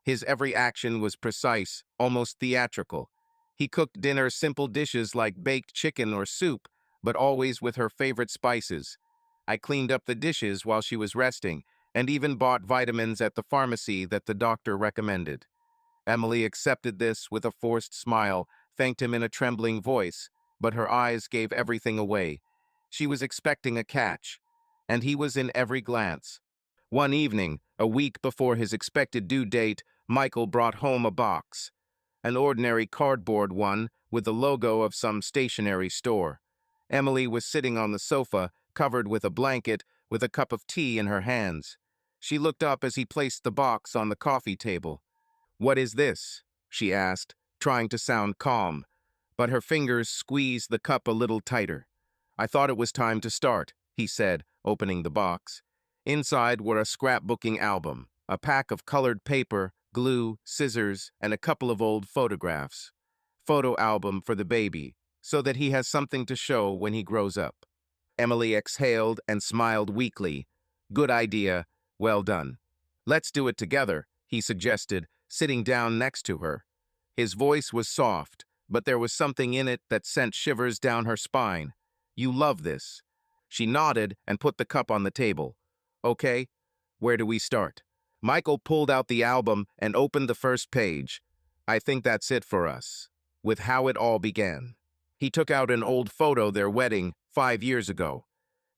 His every action was precise, almost theatrical. He cooked dinner simple dishes like baked chicken or soup, but always with her favorite spices. I cleaned up the dishes while she was resting, and even bought vitamins at the pharmacy that the doctor recommended. Emily accepted this with a forced smile, thanked him in a trembling voice, but her eyes gave everything away. She was expecting a catch, and he was in every glance. One evening, a week before his expected due date, Michael brought home a box. An ordinary cardboard one with the logo of some stationery store. Emily was sitting on the sofa, covered with a blanket, with a cup of tea in her hands. She looked up as he placed the box on the coffee table. "What is this?" she asked, trying to sound calm, but her fingers squeezed the cup a little tighter. "I thought it was time to start," he said, opening the box. Inside were a scrapbooking album, a pack of colored paper, glue, scissors, and a couple of old photographs. Photo album for the baby, so that he has something to show when he grows up. Emily exhaled and smiled weakly. "Good idea. Well done." "Let's do it together," he suggested, sitting down next to her. His voice was soft, but there was something in it that sent shivers down her spine. "You love this." She nodded and put the cup on the table. "Okay, where do we start?" Michael pulled out the album and opened the first page. "I think that's it for us," with how it all began. He took out an old photo, their wedding, 5 years ago.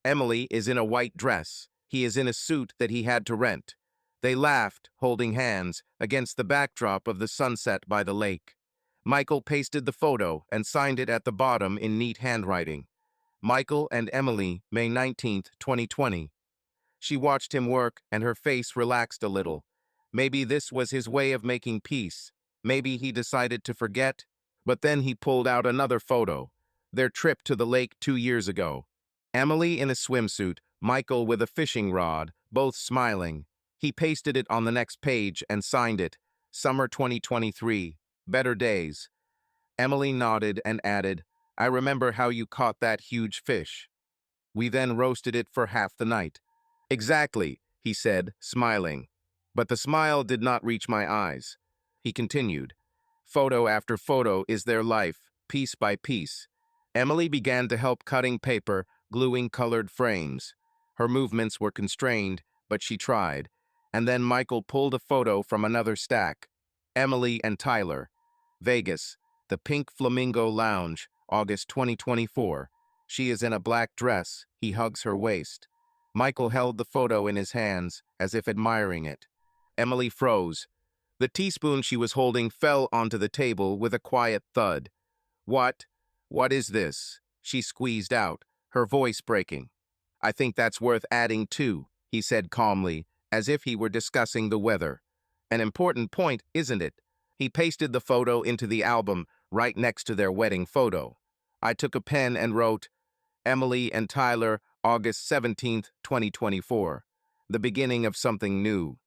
Emily is in a white dress. He is in a suit that he had to rent. They laughed, holding hands, against the backdrop of the sunset by the lake. Michael pasted the photo and signed it at the bottom in neat handwriting. Michael and Emily, May 19th, 2020. She watched him work, and her face relaxed a little. Maybe this was his way of making peace. Maybe he decided to forget. But then he pulled out another photo. Their trip to the lake 2 years ago. Emily in a swimsuit, Michael with a fishing rod, both smiling. He pasted it on the next page and signed it. Summer 2023. Better days. Emily nodded and added, "I remember how you caught that huge fish. We then roasted it for half the night." "Exactly," he said, smiling. But the smile did not reach my eyes. He continued, "Photo after photo is their life, piece by piece." Emily began to help cutting paper, gluing colored frames. Her movements were constrained, but she tried. And then Michael pulled a photo from another stack. Emily and Tyler. Vegas, the Pink Flamingo Lounge, August 2024. She is in a black dress. He hugs her waist. Michael held the photo in his hands, as if admiring it. Emily froze. The teaspoon she was holding fell onto the table with a quiet thud. "What? What is this?" she squeezed out, her voice breaking. "I think that's worth adding to," he said calmly, as if he were discussing the weather. "An important point, isn't it?" He pasted the photo into the album, right next to their wedding photo. I took a pen and wrote, "Emily and Tyler, August 17th, 2024. The beginning of something new."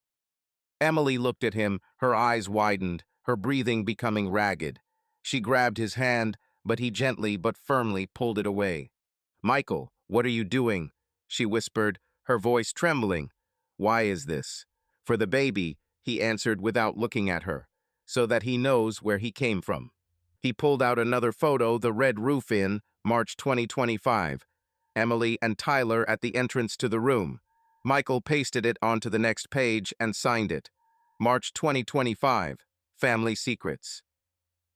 Emily looked at him, her eyes widened, her breathing becoming ragged. She grabbed his hand, but he gently but firmly pulled it away. "Michael, what are you doing?" she whispered, her voice trembling. "Why is this?" "For the baby," he answered without looking at her, "so that he knows where he came from." He pulled out another photo, the red roof in March 2025. Emily and Tyler at the entrance to the room. Michael pasted it onto the next page and signed it. March 2025. Family secrets.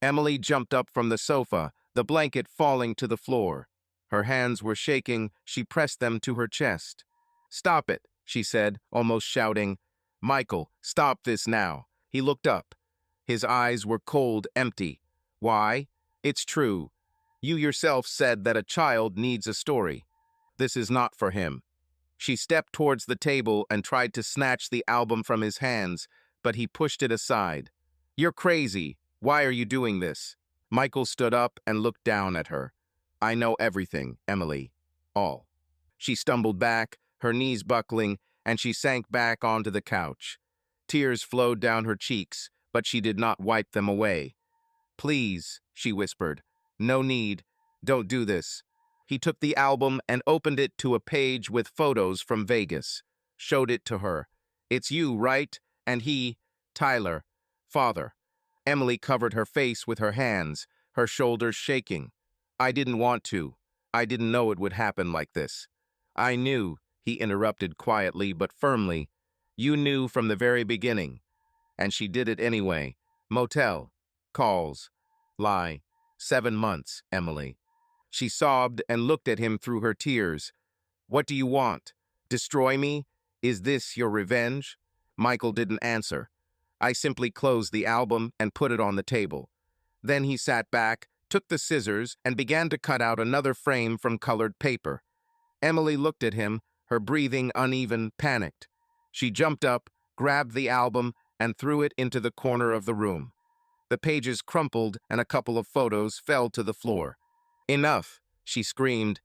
Emily jumped up from the sofa, the blanket falling to the floor. Her hands were shaking, she pressed them to her chest. "Stop it," she said, almost shouting. "Michael, stop this now." He looked up. His eyes were cold, empty. "Why? It's true. You yourself said that a child needs a story. This is not for him." She stepped towards the table and tried to snatch the album from his hands, but he pushed it aside. "You're crazy. Why are you doing this?" Michael stood up and looked down at her. "I know everything, Emily. All." She stumbled back, her knees buckling, and she sank back onto the couch. Tears flowed down her cheeks, but she did not wipe them away. "Please," she whispered. "No need. Don't do this." He took the album and opened it to a page with photos from Vegas. Showed it to her. "It's you, right? And he, Tyler, father." Emily covered her face with her hands, her shoulders shaking. "I didn't want to. I didn't know it would happen like this." "I knew," he interrupted quietly but firmly. "You knew from the very beginning." And she did it anyway. Motel. Calls. Lie. 7 months, Emily. She sobbed and looked at him through her tears. "What do you want? Destroy me? Is this your revenge?" Michael didn't answer. I simply closed the album and put it on the table. Then he sat back, took the scissors, and began to cut out another frame from colored paper. Emily looked at him, her breathing uneven, panicked. She jumped up, grabbed the album, and threw it into the corner of the room. The pages crumpled and a couple of photos fell to the floor. "Enough," she screamed.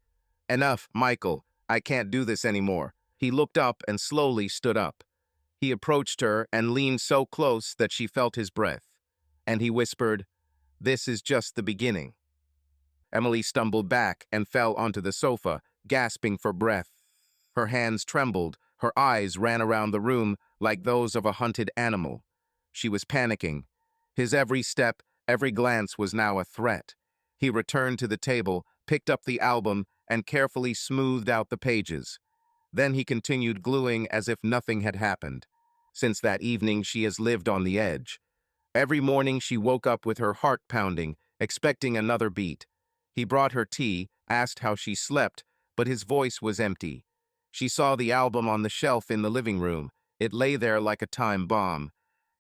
"Enough, Michael. I can't do this anymore." He looked up and slowly stood up. He approached her and leaned so close that she felt his breath. And he whispered, "This is just the beginning." Emily stumbled back and fell onto the sofa, gasping for breath. Her hands trembled, her eyes ran around the room like those of a hunted animal. She was panicking. His every step, every glance was now a threat. He returned to the table, picked up the album, and carefully smoothed out the pages. Then he continued gluing as if nothing had happened. Since that evening, she has lived on the edge. Every morning she woke up with her heart pounding, expecting another beat. He brought her tea, asked how she slept, but his voice was empty. She saw the album on the shelf in the living room. It lay there like a time bomb.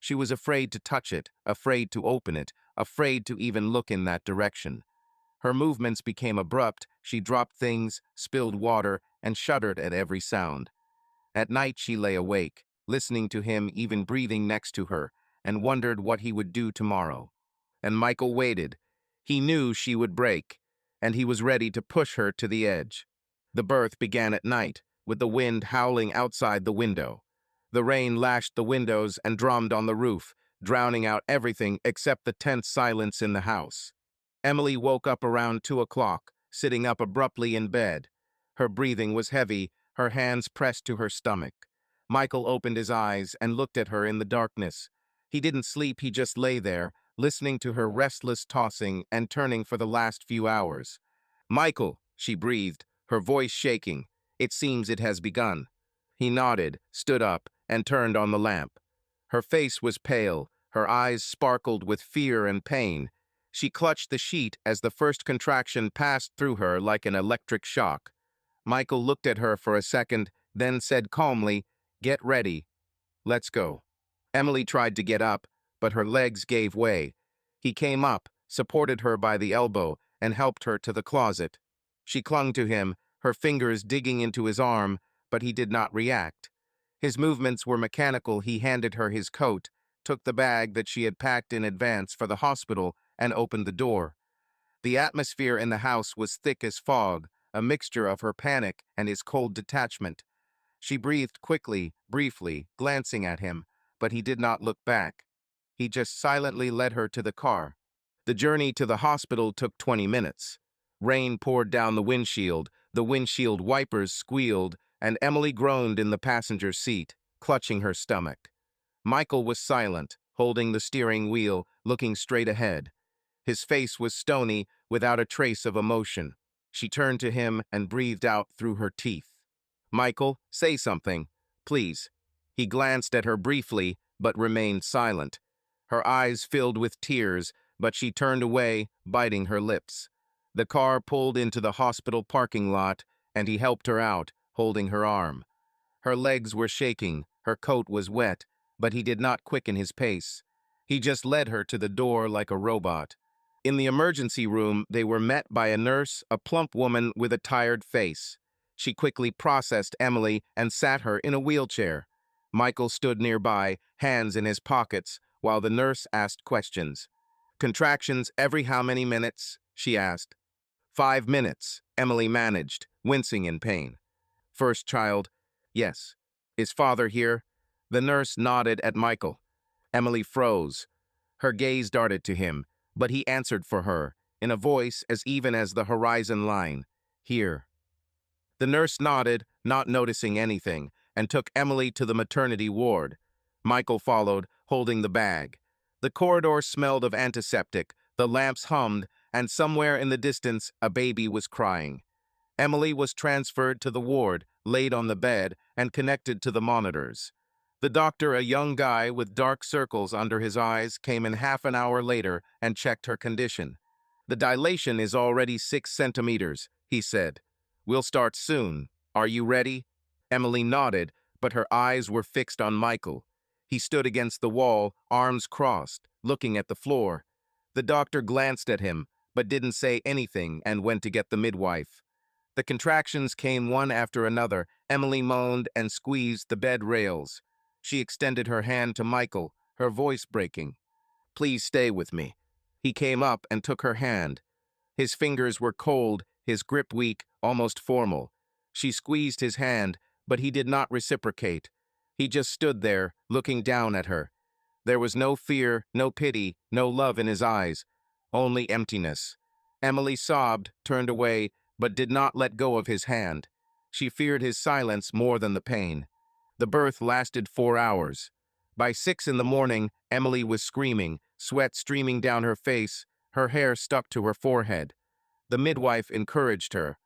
She was afraid to touch it, afraid to open it, afraid to even look in that direction. Her movements became abrupt. She dropped things, spilled water, and shuddered at every sound. At night she lay awake, listening to him, even breathing next to her, and wondered what he would do tomorrow. And Michael waited. He knew she would break, and he was ready to push her to the edge. The birth began at night, with the wind howling outside the window. The rain lashed the windows and drummed on the roof, drowning out everything except the tense silence in the house. Emily woke up around 2 o'clock, sitting up abruptly in bed. Her breathing was heavy, her hands pressed to her stomach. Michael opened his eyes and looked at her in the darkness. He didn't sleep, he just lay there, listening to her restless tossing and turning for the last few hours. "Michael," she breathed, her voice shaking. "It seems it has begun." He nodded, stood up, and turned on the lamp. Her face was pale, her eyes sparkled with fear and pain. She clutched the sheet as the first contraction passed through her like an electric shock. Michael looked at her for a second, then said calmly, "Get ready. Let's go." Emily tried to get up, but her legs gave way. He came up, supported her by the elbow, and helped her to the closet. She clung to him, her fingers digging into his arm, but he did not react. His movements were mechanical. He handed her his coat, took the bag that she had packed in advance for the hospital, and opened the door. The atmosphere in the house was thick as fog, a mixture of her panic and his cold detachment. She breathed quickly, briefly, glancing at him, but he did not look back. He just silently led her to the car. The journey to the hospital took 20 minutes. Rain poured down the windshield wipers squealed, and Emily groaned in the passenger seat, clutching her stomach. Michael was silent, holding the steering wheel, looking straight ahead. His face was stony, without a trace of emotion. She turned to him and breathed out through her teeth. "Michael, say something, please." He glanced at her briefly, but remained silent. Her eyes filled with tears, but she turned away, biting her lips. The car pulled into the hospital parking lot, and he helped her out, holding her arm. Her legs were shaking, her coat was wet, but he did not quicken his pace. He just led her to the door like a robot. In the emergency room, they were met by a nurse, a plump woman with a tired face. She quickly processed Emily and sat her in a wheelchair. Michael stood nearby, hands in his pockets, while the nurse asked questions. "Contractions every how many minutes?" she asked. 5 minutes, Emily managed, wincing in pain. "First child?" "Yes." "Is father here?" The nurse nodded at Michael. Emily froze. Her gaze darted to him, but he answered for her, in a voice as even as the horizon line. "Here." The nurse nodded, not noticing anything, and took Emily to the maternity ward. Michael followed, holding the bag. The corridor smelled of antiseptic, the lamps hummed, and somewhere in the distance a baby was crying. Emily was transferred to the ward, laid on the bed, and connected to the monitors. The doctor, a young guy with dark circles under his eyes, came in half an hour later and checked her condition. "The dilation is already 6 centimeters, he said. "We'll start soon. Are you ready?" Emily nodded, but her eyes were fixed on Michael. He stood against the wall, arms crossed, looking at the floor. The doctor glanced at him, but didn't say anything and went to get the midwife. The contractions came one after another. Emily moaned and squeezed the bed rails. She extended her hand to Michael, her voice breaking. "Please stay with me." He came up and took her hand. His fingers were cold, his grip weak, almost formal. She squeezed his hand, but he did not reciprocate. He just stood there, looking down at her. There was no fear, no pity, no love in his eyes, only emptiness. Emily sobbed, turned away, but did not let go of his hand. She feared his silence more than the pain. The birth lasted 4 hours. By 6 in the morning, Emily was screaming, sweat streaming down her face, her hair stuck to her forehead. The midwife encouraged her.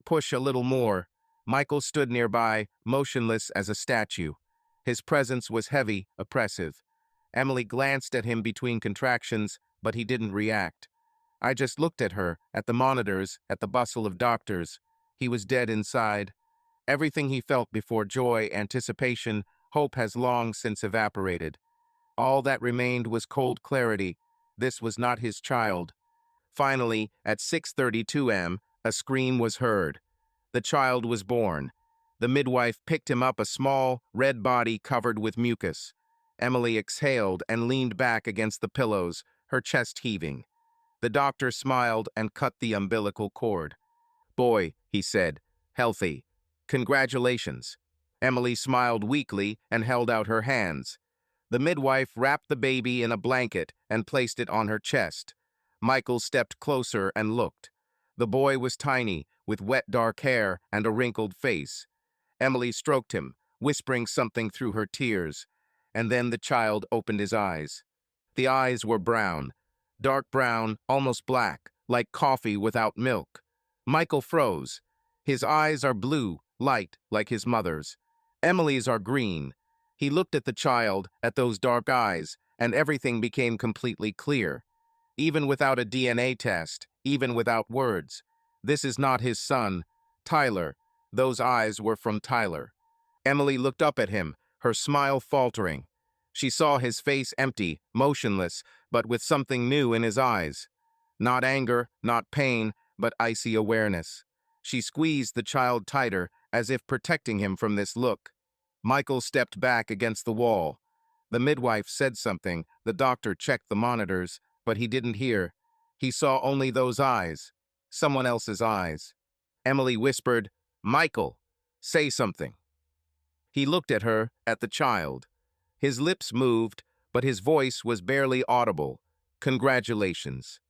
"Push a little more." Michael stood nearby, motionless as a statue. His presence was heavy, oppressive. Emily glanced at him between contractions, but he didn't react. I just looked at her, at the monitors, at the bustle of doctors. He was dead inside. Everything he felt before joy, anticipation, hope has long since evaporated. All that remained was cold clarity. This was not his child. Finally, at 6:32 am, a scream was heard. The child was born. The midwife picked him up, a small, red body covered with mucus. Emily exhaled and leaned back against the pillows, her chest heaving. The doctor smiled and cut the umbilical cord. "Boy," he said, "healthy. Congratulations." Emily smiled weakly and held out her hands. The midwife wrapped the baby in a blanket and placed it on her chest. Michael stepped closer and looked. The boy was tiny, with wet dark hair and a wrinkled face. Emily stroked him, whispering something through her tears, and then the child opened his eyes. The eyes were brown, dark brown, almost black, like coffee without milk. Michael froze. His eyes are blue, light, like his mother's. Emily's are green. He looked at the child, at those dark eyes, and everything became completely clear. Even without a DNA test, even without words. This is not his son. Tyler. Those eyes were from Tyler. Emily looked up at him, her smile faltering. She saw his face empty, motionless, but with something new in his eyes. Not anger, not pain, but icy awareness. She squeezed the child tighter, as if protecting him from this look. Michael stepped back against the wall. The midwife said something. The doctor checked the monitors, but he didn't hear. He saw only those eyes, someone else's eyes. Emily whispered, "Michael, say something." He looked at her, at the child. His lips moved, but his voice was barely audible. "Congratulations."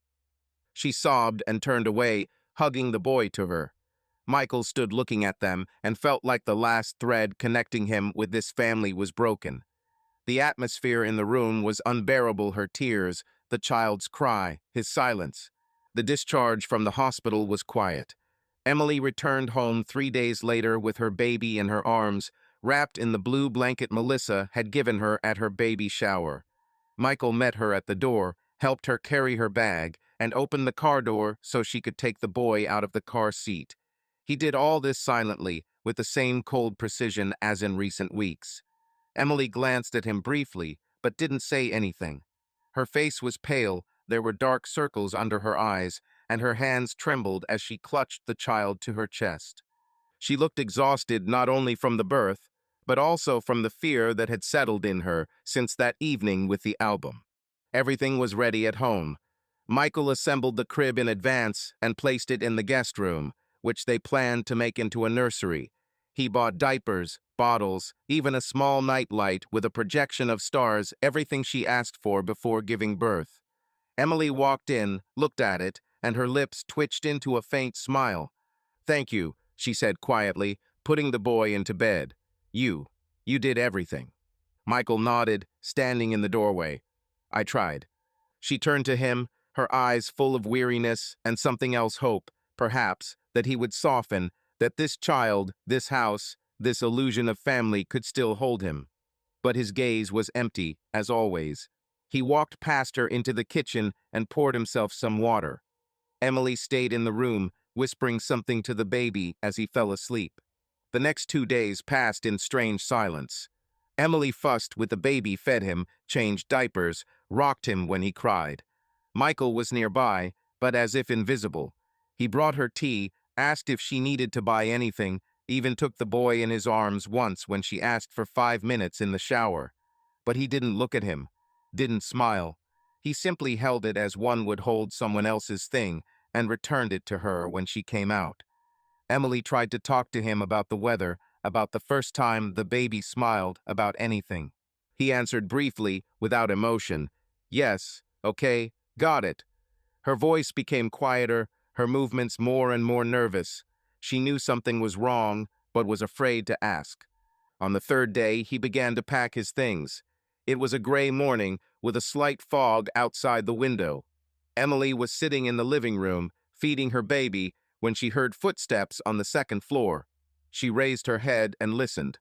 She sobbed and turned away, hugging the boy to her. Michael stood looking at them and felt like the last thread connecting him with this family was broken. The atmosphere in the room was unbearable, her tears, the child's cry, his silence. The discharge from the hospital was quiet. Emily returned home 3 days later with her baby in her arms, wrapped in the blue blanket Melissa had given her at her baby shower. Michael met her at the door, helped her carry her bag, and opened the car door so she could take the boy out of the car seat. He did all this silently, with the same cold precision as in recent weeks. Emily glanced at him briefly, but didn't say anything. Her face was pale, there were dark circles under her eyes, and her hands trembled as she clutched the child to her chest. She looked exhausted not only from the birth, but also from the fear that had settled in her since that evening with the album. Everything was ready at home. Michael assembled the crib in advance and placed it in the guest room, which they planned to make into a nursery. He bought diapers, bottles, even a small nightlight with a projection of stars, everything she asked for before giving birth. Emily walked in, looked at it, and her lips twitched into a faint smile. "Thank you," she said quietly, putting the boy into bed. You did everything." Michael nodded, standing in the doorway. "I tried." She turned to him, her eyes full of weariness and something else, hope, perhaps, that he would soften, that this child, this house, this illusion of family could still hold him. But his gaze was empty, as always. He walked past her into the kitchen and poured himself some water. Emily stayed in the room, whispering something to the baby as he fell asleep. The next 2 days passed in strange silence. Emily fussed with the baby, fed him, changed diapers, rocked him when he cried. Michael was nearby, but as if invisible. He brought her tea, asked if she needed to buy anything, even took the boy in his arms once when she asked for 5 minutes in the shower. But he didn't look at him, didn't smile. He simply held it as one would hold someone else's thing and returned it to her when she came out. Emily tried to talk to him about the weather, about the first time the baby smiled, about anything. He answered briefly, without emotion, "Yes, okay, got it." Her voice became quieter, her movements more and more nervous. She knew something was wrong, but was afraid to ask. On the third day, he began to pack his things. It was a gray morning, with a slight fog outside the window. Emily was sitting in the living room, feeding her baby, when she heard footsteps on the second floor. She raised her head and listened.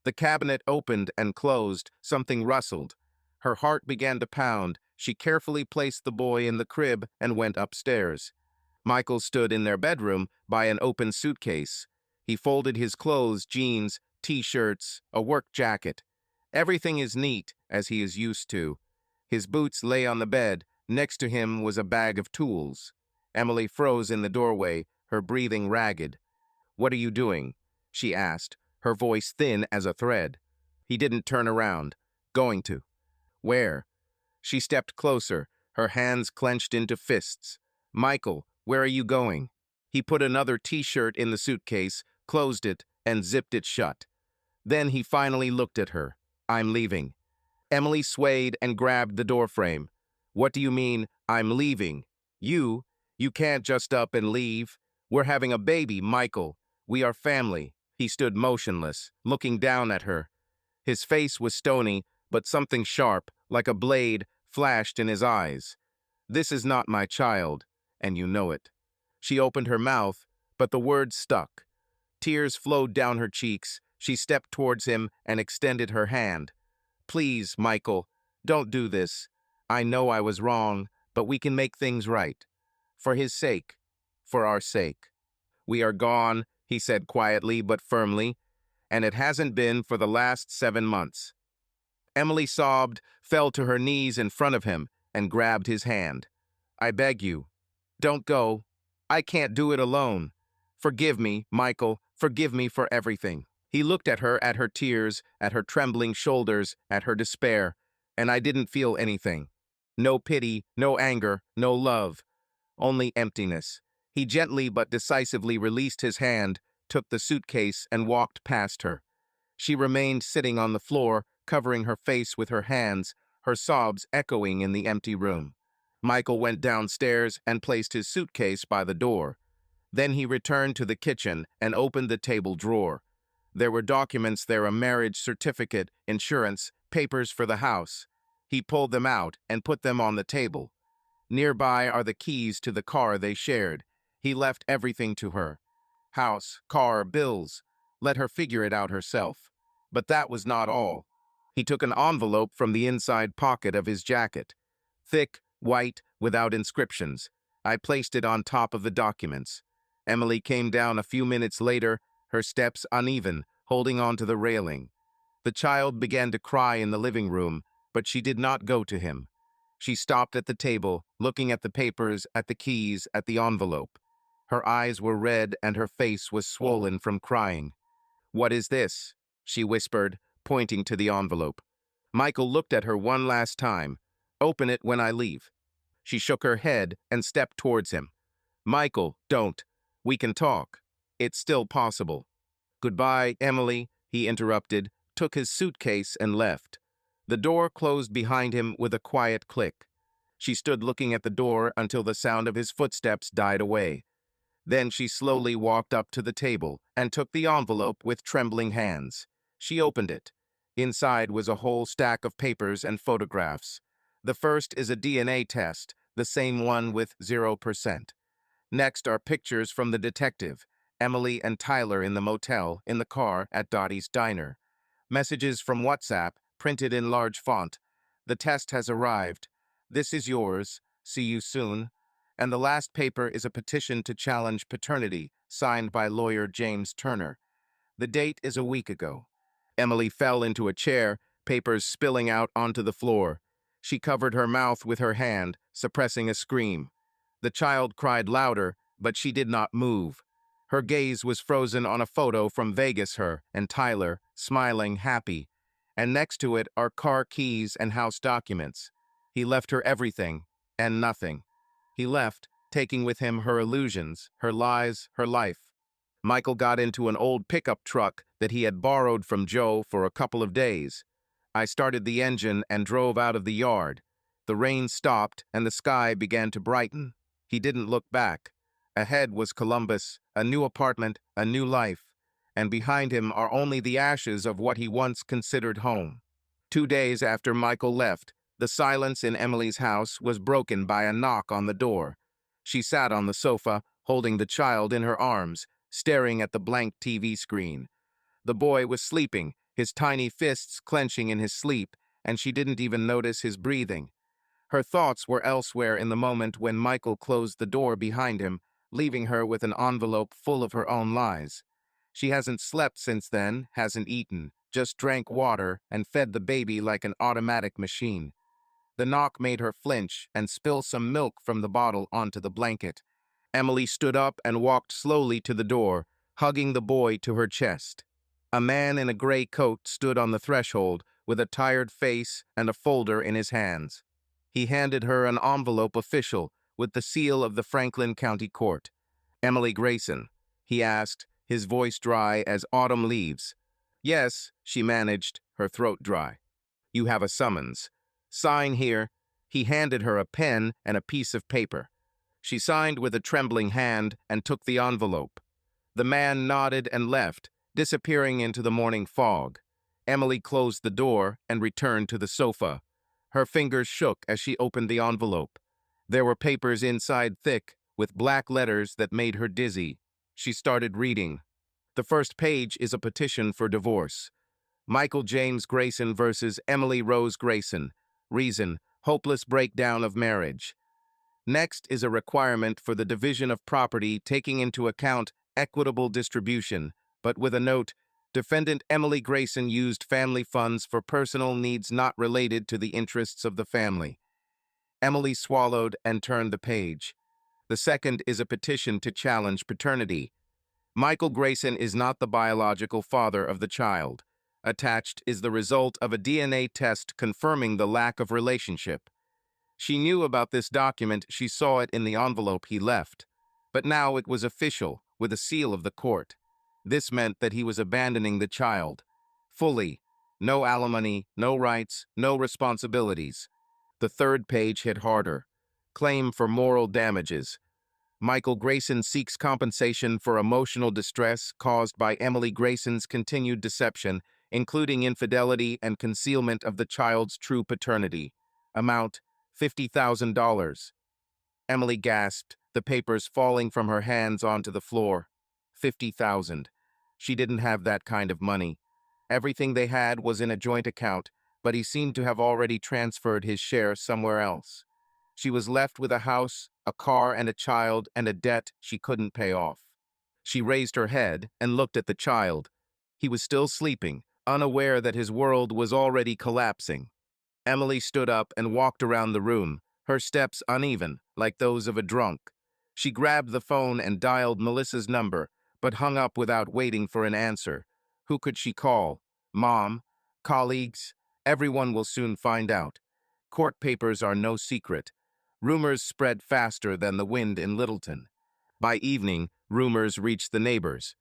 The cabinet opened and closed, something rustled. Her heart began to pound. She carefully placed the boy in the crib and went upstairs. Michael stood in their bedroom by an open suitcase. He folded his clothes, jeans, t-shirts, a work jacket. Everything is neat, as he is used to. His boots lay on the bed. Next to him was a bag of tools. Emily froze in the doorway, her breathing ragged. "What are you doing?" she asked, her voice thin as a thread. He didn't turn around. "Going to." "Where?" She stepped closer, her hands clenched into fists. "Michael, where are you going?" He put another t-shirt in the suitcase, closed it, and zipped it shut. Then he finally looked at her. "I'm leaving." Emily swayed and grabbed the doorframe. "What do you mean, I'm leaving? You can't just up and leave. We're having a baby, Michael. We are family." He stood motionless, looking down at her. His face was stony, but something sharp, like a blade, flashed in his eyes. "This is not my child, and you know it." She opened her mouth, but the words stuck. Tears flowed down her cheeks. She stepped towards him and extended her hand. "Please, Michael, don't do this. I know I was wrong, but we can make things right. For his sake, for our sake." "We are gone," he said quietly but firmly, "and it hasn't been for the last 7 months." Emily sobbed, fell to her knees in front of him, and grabbed his hand. "I beg you, don't go. I can't do it alone. Forgive me, Michael, forgive me for everything." He looked at her tears, at her trembling shoulders, at her despair, and I didn't feel anything. No pity, no anger, no love, only emptiness. He gently but decisively released his hand, took the suitcase, and walked past her. She remained sitting on the floor, covering her face with her hands, her sobs echoing in the empty room. Michael went downstairs and placed his suitcase by the door. Then he returned to the kitchen and opened the table drawer. There were documents there, a marriage certificate, insurance, papers for the house. He pulled them out and put them on the table. Nearby are the keys to the car they shared. He left everything to her. House, car, bills. Let her figure it out herself. But that was not all. He took an envelope from the inside pocket of his jacket. Thick, white, without inscriptions. I placed it on top of the documents. Emily came down a few minutes later, her steps uneven, holding on to the railing. The child began to cry in the living room, but she did not go to him. She stopped at the table, looking at the papers, at the keys, at the envelope. Her eyes were red and her face was swollen from crying. "What is this?" she whispered, pointing to the envelope. Michael looked at her one last time. "Open it when I leave." She shook her head and stepped towards him. "Michael, don't. We can talk. It's still possible." "Goodbye, Emily," he interrupted, took his suitcase and left. The door closed behind him with a quiet click. She stood looking at the door until the sound of his footsteps died away. Then she slowly walked up to the table and took the envelope with trembling hands. She opened it. Inside was a whole stack of papers and photographs. The first is a DNA test, the same one with 0%. Next are pictures from the detective, Emily and Tyler in the motel, in the car at Dottie's diner. Messages from WhatsApp, printed in large font. "The test has arrived. This is yours. See you soon." And the last paper is a petition to challenge paternity, signed by lawyer James Turner. The date is a week ago. Emily fell into a chair, papers spilling out onto the floor. She covered her mouth with her hand, suppressing a scream. The child cried louder, but she did not move. Her gaze was frozen on a photo from Vegas, her and Tyler, smiling, happy. And next to it are car keys and house documents. He left her everything, and nothing. He left, taking with him her illusions, her lies, her life. Michael got into an old pickup truck that he had borrowed from Joe for a couple of days. I started the engine and drove out of the yard. The rain stopped and the sky began to brighten. He didn't look back. Ahead was Columbus, a new apartment, a new life, and behind him are only the ashes of what he once considered home. 2 days after Michael left, the silence in Emily's house was broken by a knock on the door. She sat on the sofa, holding the child in her arms, staring at the blank TV screen. The boy was sleeping, his tiny fists clenching in his sleep, and she didn't even notice his breathing. Her thoughts were elsewhere in the moment when Michael closed the door behind him, leaving her with an envelope full of her own lies. She hasn't slept since then, hasn't eaten, just drank water and fed the baby like an automatic machine. The knock made her flinch and spill some milk from the bottle onto the blanket. Emily stood up and walked slowly to the door, hugging the boy to her chest. A man in a gray coat stood on the threshold with a tired face and a folder in his hands. He handed her an envelope official with the seal of the Franklin County Court. "Emily Grayson?" he asked, his voice dry as autumn leaves. "Yes," she managed, her throat dry. "You have a summons. Sign here." He handed her a pen and a piece of paper. She signed with a trembling hand and took the envelope. The man nodded and left, disappearing into the morning fog. Emily closed the door and returned to the sofa. Her fingers shook as she opened the envelope. There were papers inside thick, with black letters that made her dizzy. She started reading. The first page is a petition for divorce. Michael James Grayson versus Emily Rose Grayson. Reason: hopeless breakdown of marriage. Next is a requirement for the division of property taking into account equitable distribution, but with a note: defendant Emily Grayson used family funds for personal needs not related to the interests of the family. Emily swallowed and turned the page. The second is a petition to challenge paternity. Michael Grayson is not the biological father of the child. Attached is the result of a DNA test confirming the lack of relationship. She knew about this document, she saw it in the envelope he left. But now it was official, with a seal of the court. This meant that he was abandoning the child. Fully. No alimony, no rights, no responsibilities. The third page hit harder. Claim for moral damages. Michael Grayson seeks compensation for emotional distress caused by Emily Grayson's continued deception, including infidelity and concealment of the child's true paternity. Amount: $50,000. Emily gasped, the papers falling from her hands onto the floor. 50,000. She didn't have that kind of money. Everything they had was in a joint account, but he seemed to have already transferred his share somewhere else. She was left with a house, a car, and a child, and a debt she couldn't pay off. She raised her head and looked at the child. He was still sleeping, unaware that his world was already collapsing. Emily stood up and walked around the room, her steps uneven, like those of a drunk. She grabbed the phone and dialed Melissa's number, but hung up without waiting for an answer. Who could she call? Mom? Colleagues? Everyone will soon find out. Court papers are no secret. Rumors spread faster than the wind in Littleton. By evening, rumors reached the neighbors.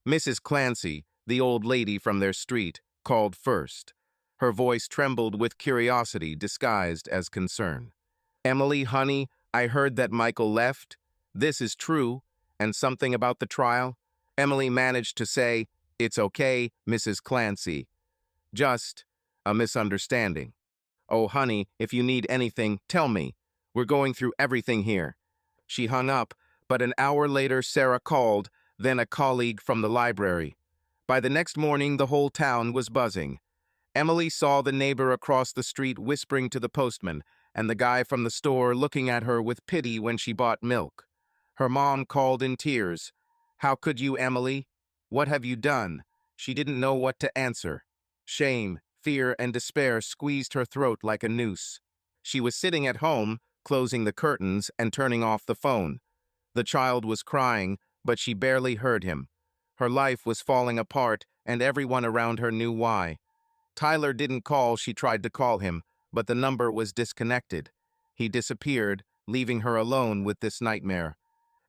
Mrs. Clancy, the old lady from their street, called first. Her voice trembled with curiosity disguised as concern. "Emily, honey, I heard that Michael left. This is true. And something about the trial?" Emily managed to say, "It's okay, Mrs. Clancy. Just a misunderstanding. Oh, honey, if you need anything, tell me. We're going through everything here." She hung up, but an hour later Sarah called, then a colleague from the library. By the next morning, the whole town was buzzing. Emily saw the neighbor across the street whispering to the postman, and the guy from the store looking at her with pity when she bought milk. Her mom called in tears. "How could you, Emily? What have you done?" She didn't know what to answer. Shame, fear, and despair squeezed her throat like a noose. She was sitting at home, closing the curtains and turning off the phone. The child was crying, but she barely heard him. Her life was falling apart, and everyone around her knew why. Tyler didn't call. She tried to call him, but the number was disconnected. He disappeared, leaving her alone with this nightmare.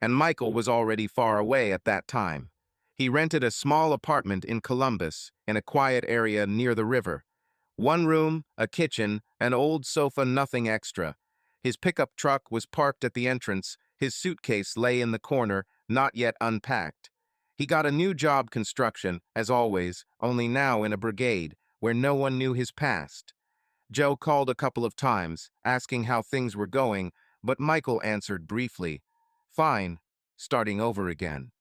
And Michael was already far away at that time. He rented a small apartment in Columbus, in a quiet area near the river. One room, a kitchen, an old sofa, nothing extra. His pickup truck was parked at the entrance. His suitcase lay in the corner, not yet unpacked. He got a new job, construction, as always, only now in a brigade, where no one knew his past. Joe called a couple of times, asking how things were going, but Michael answered briefly, "Fine, starting over again."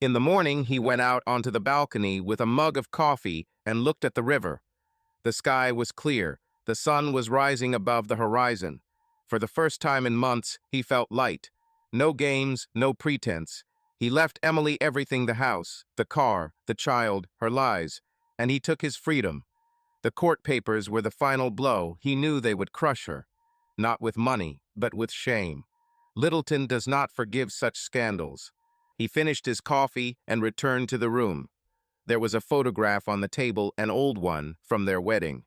In the morning, he went out onto the balcony with a mug of coffee and looked at the river. The sky was clear. The sun was rising above the horizon. For the first time in months, he felt light. No games, no pretense. He left Emily everything: the house, the car, the child, her lies, and he took his freedom. The court papers were the final blow. He knew they would crush her. Not with money, but with shame. Littleton does not forgive such scandals. He finished his coffee and returned to the room. There was a photograph on the table, an old one from their wedding.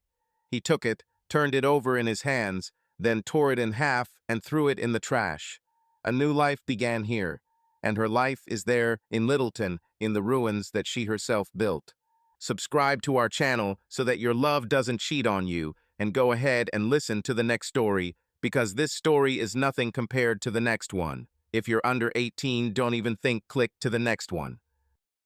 He took it, turned it over in his hands, then tore it in half and threw it in the trash. A new life began here, and her life is there in Littleton, in the ruins that she herself built. Subscribe to our channel so that your love doesn't cheat on you, and go ahead and listen to the next story, because this story is nothing compared to the next one. If you're under 18, don't even think, click to the next one.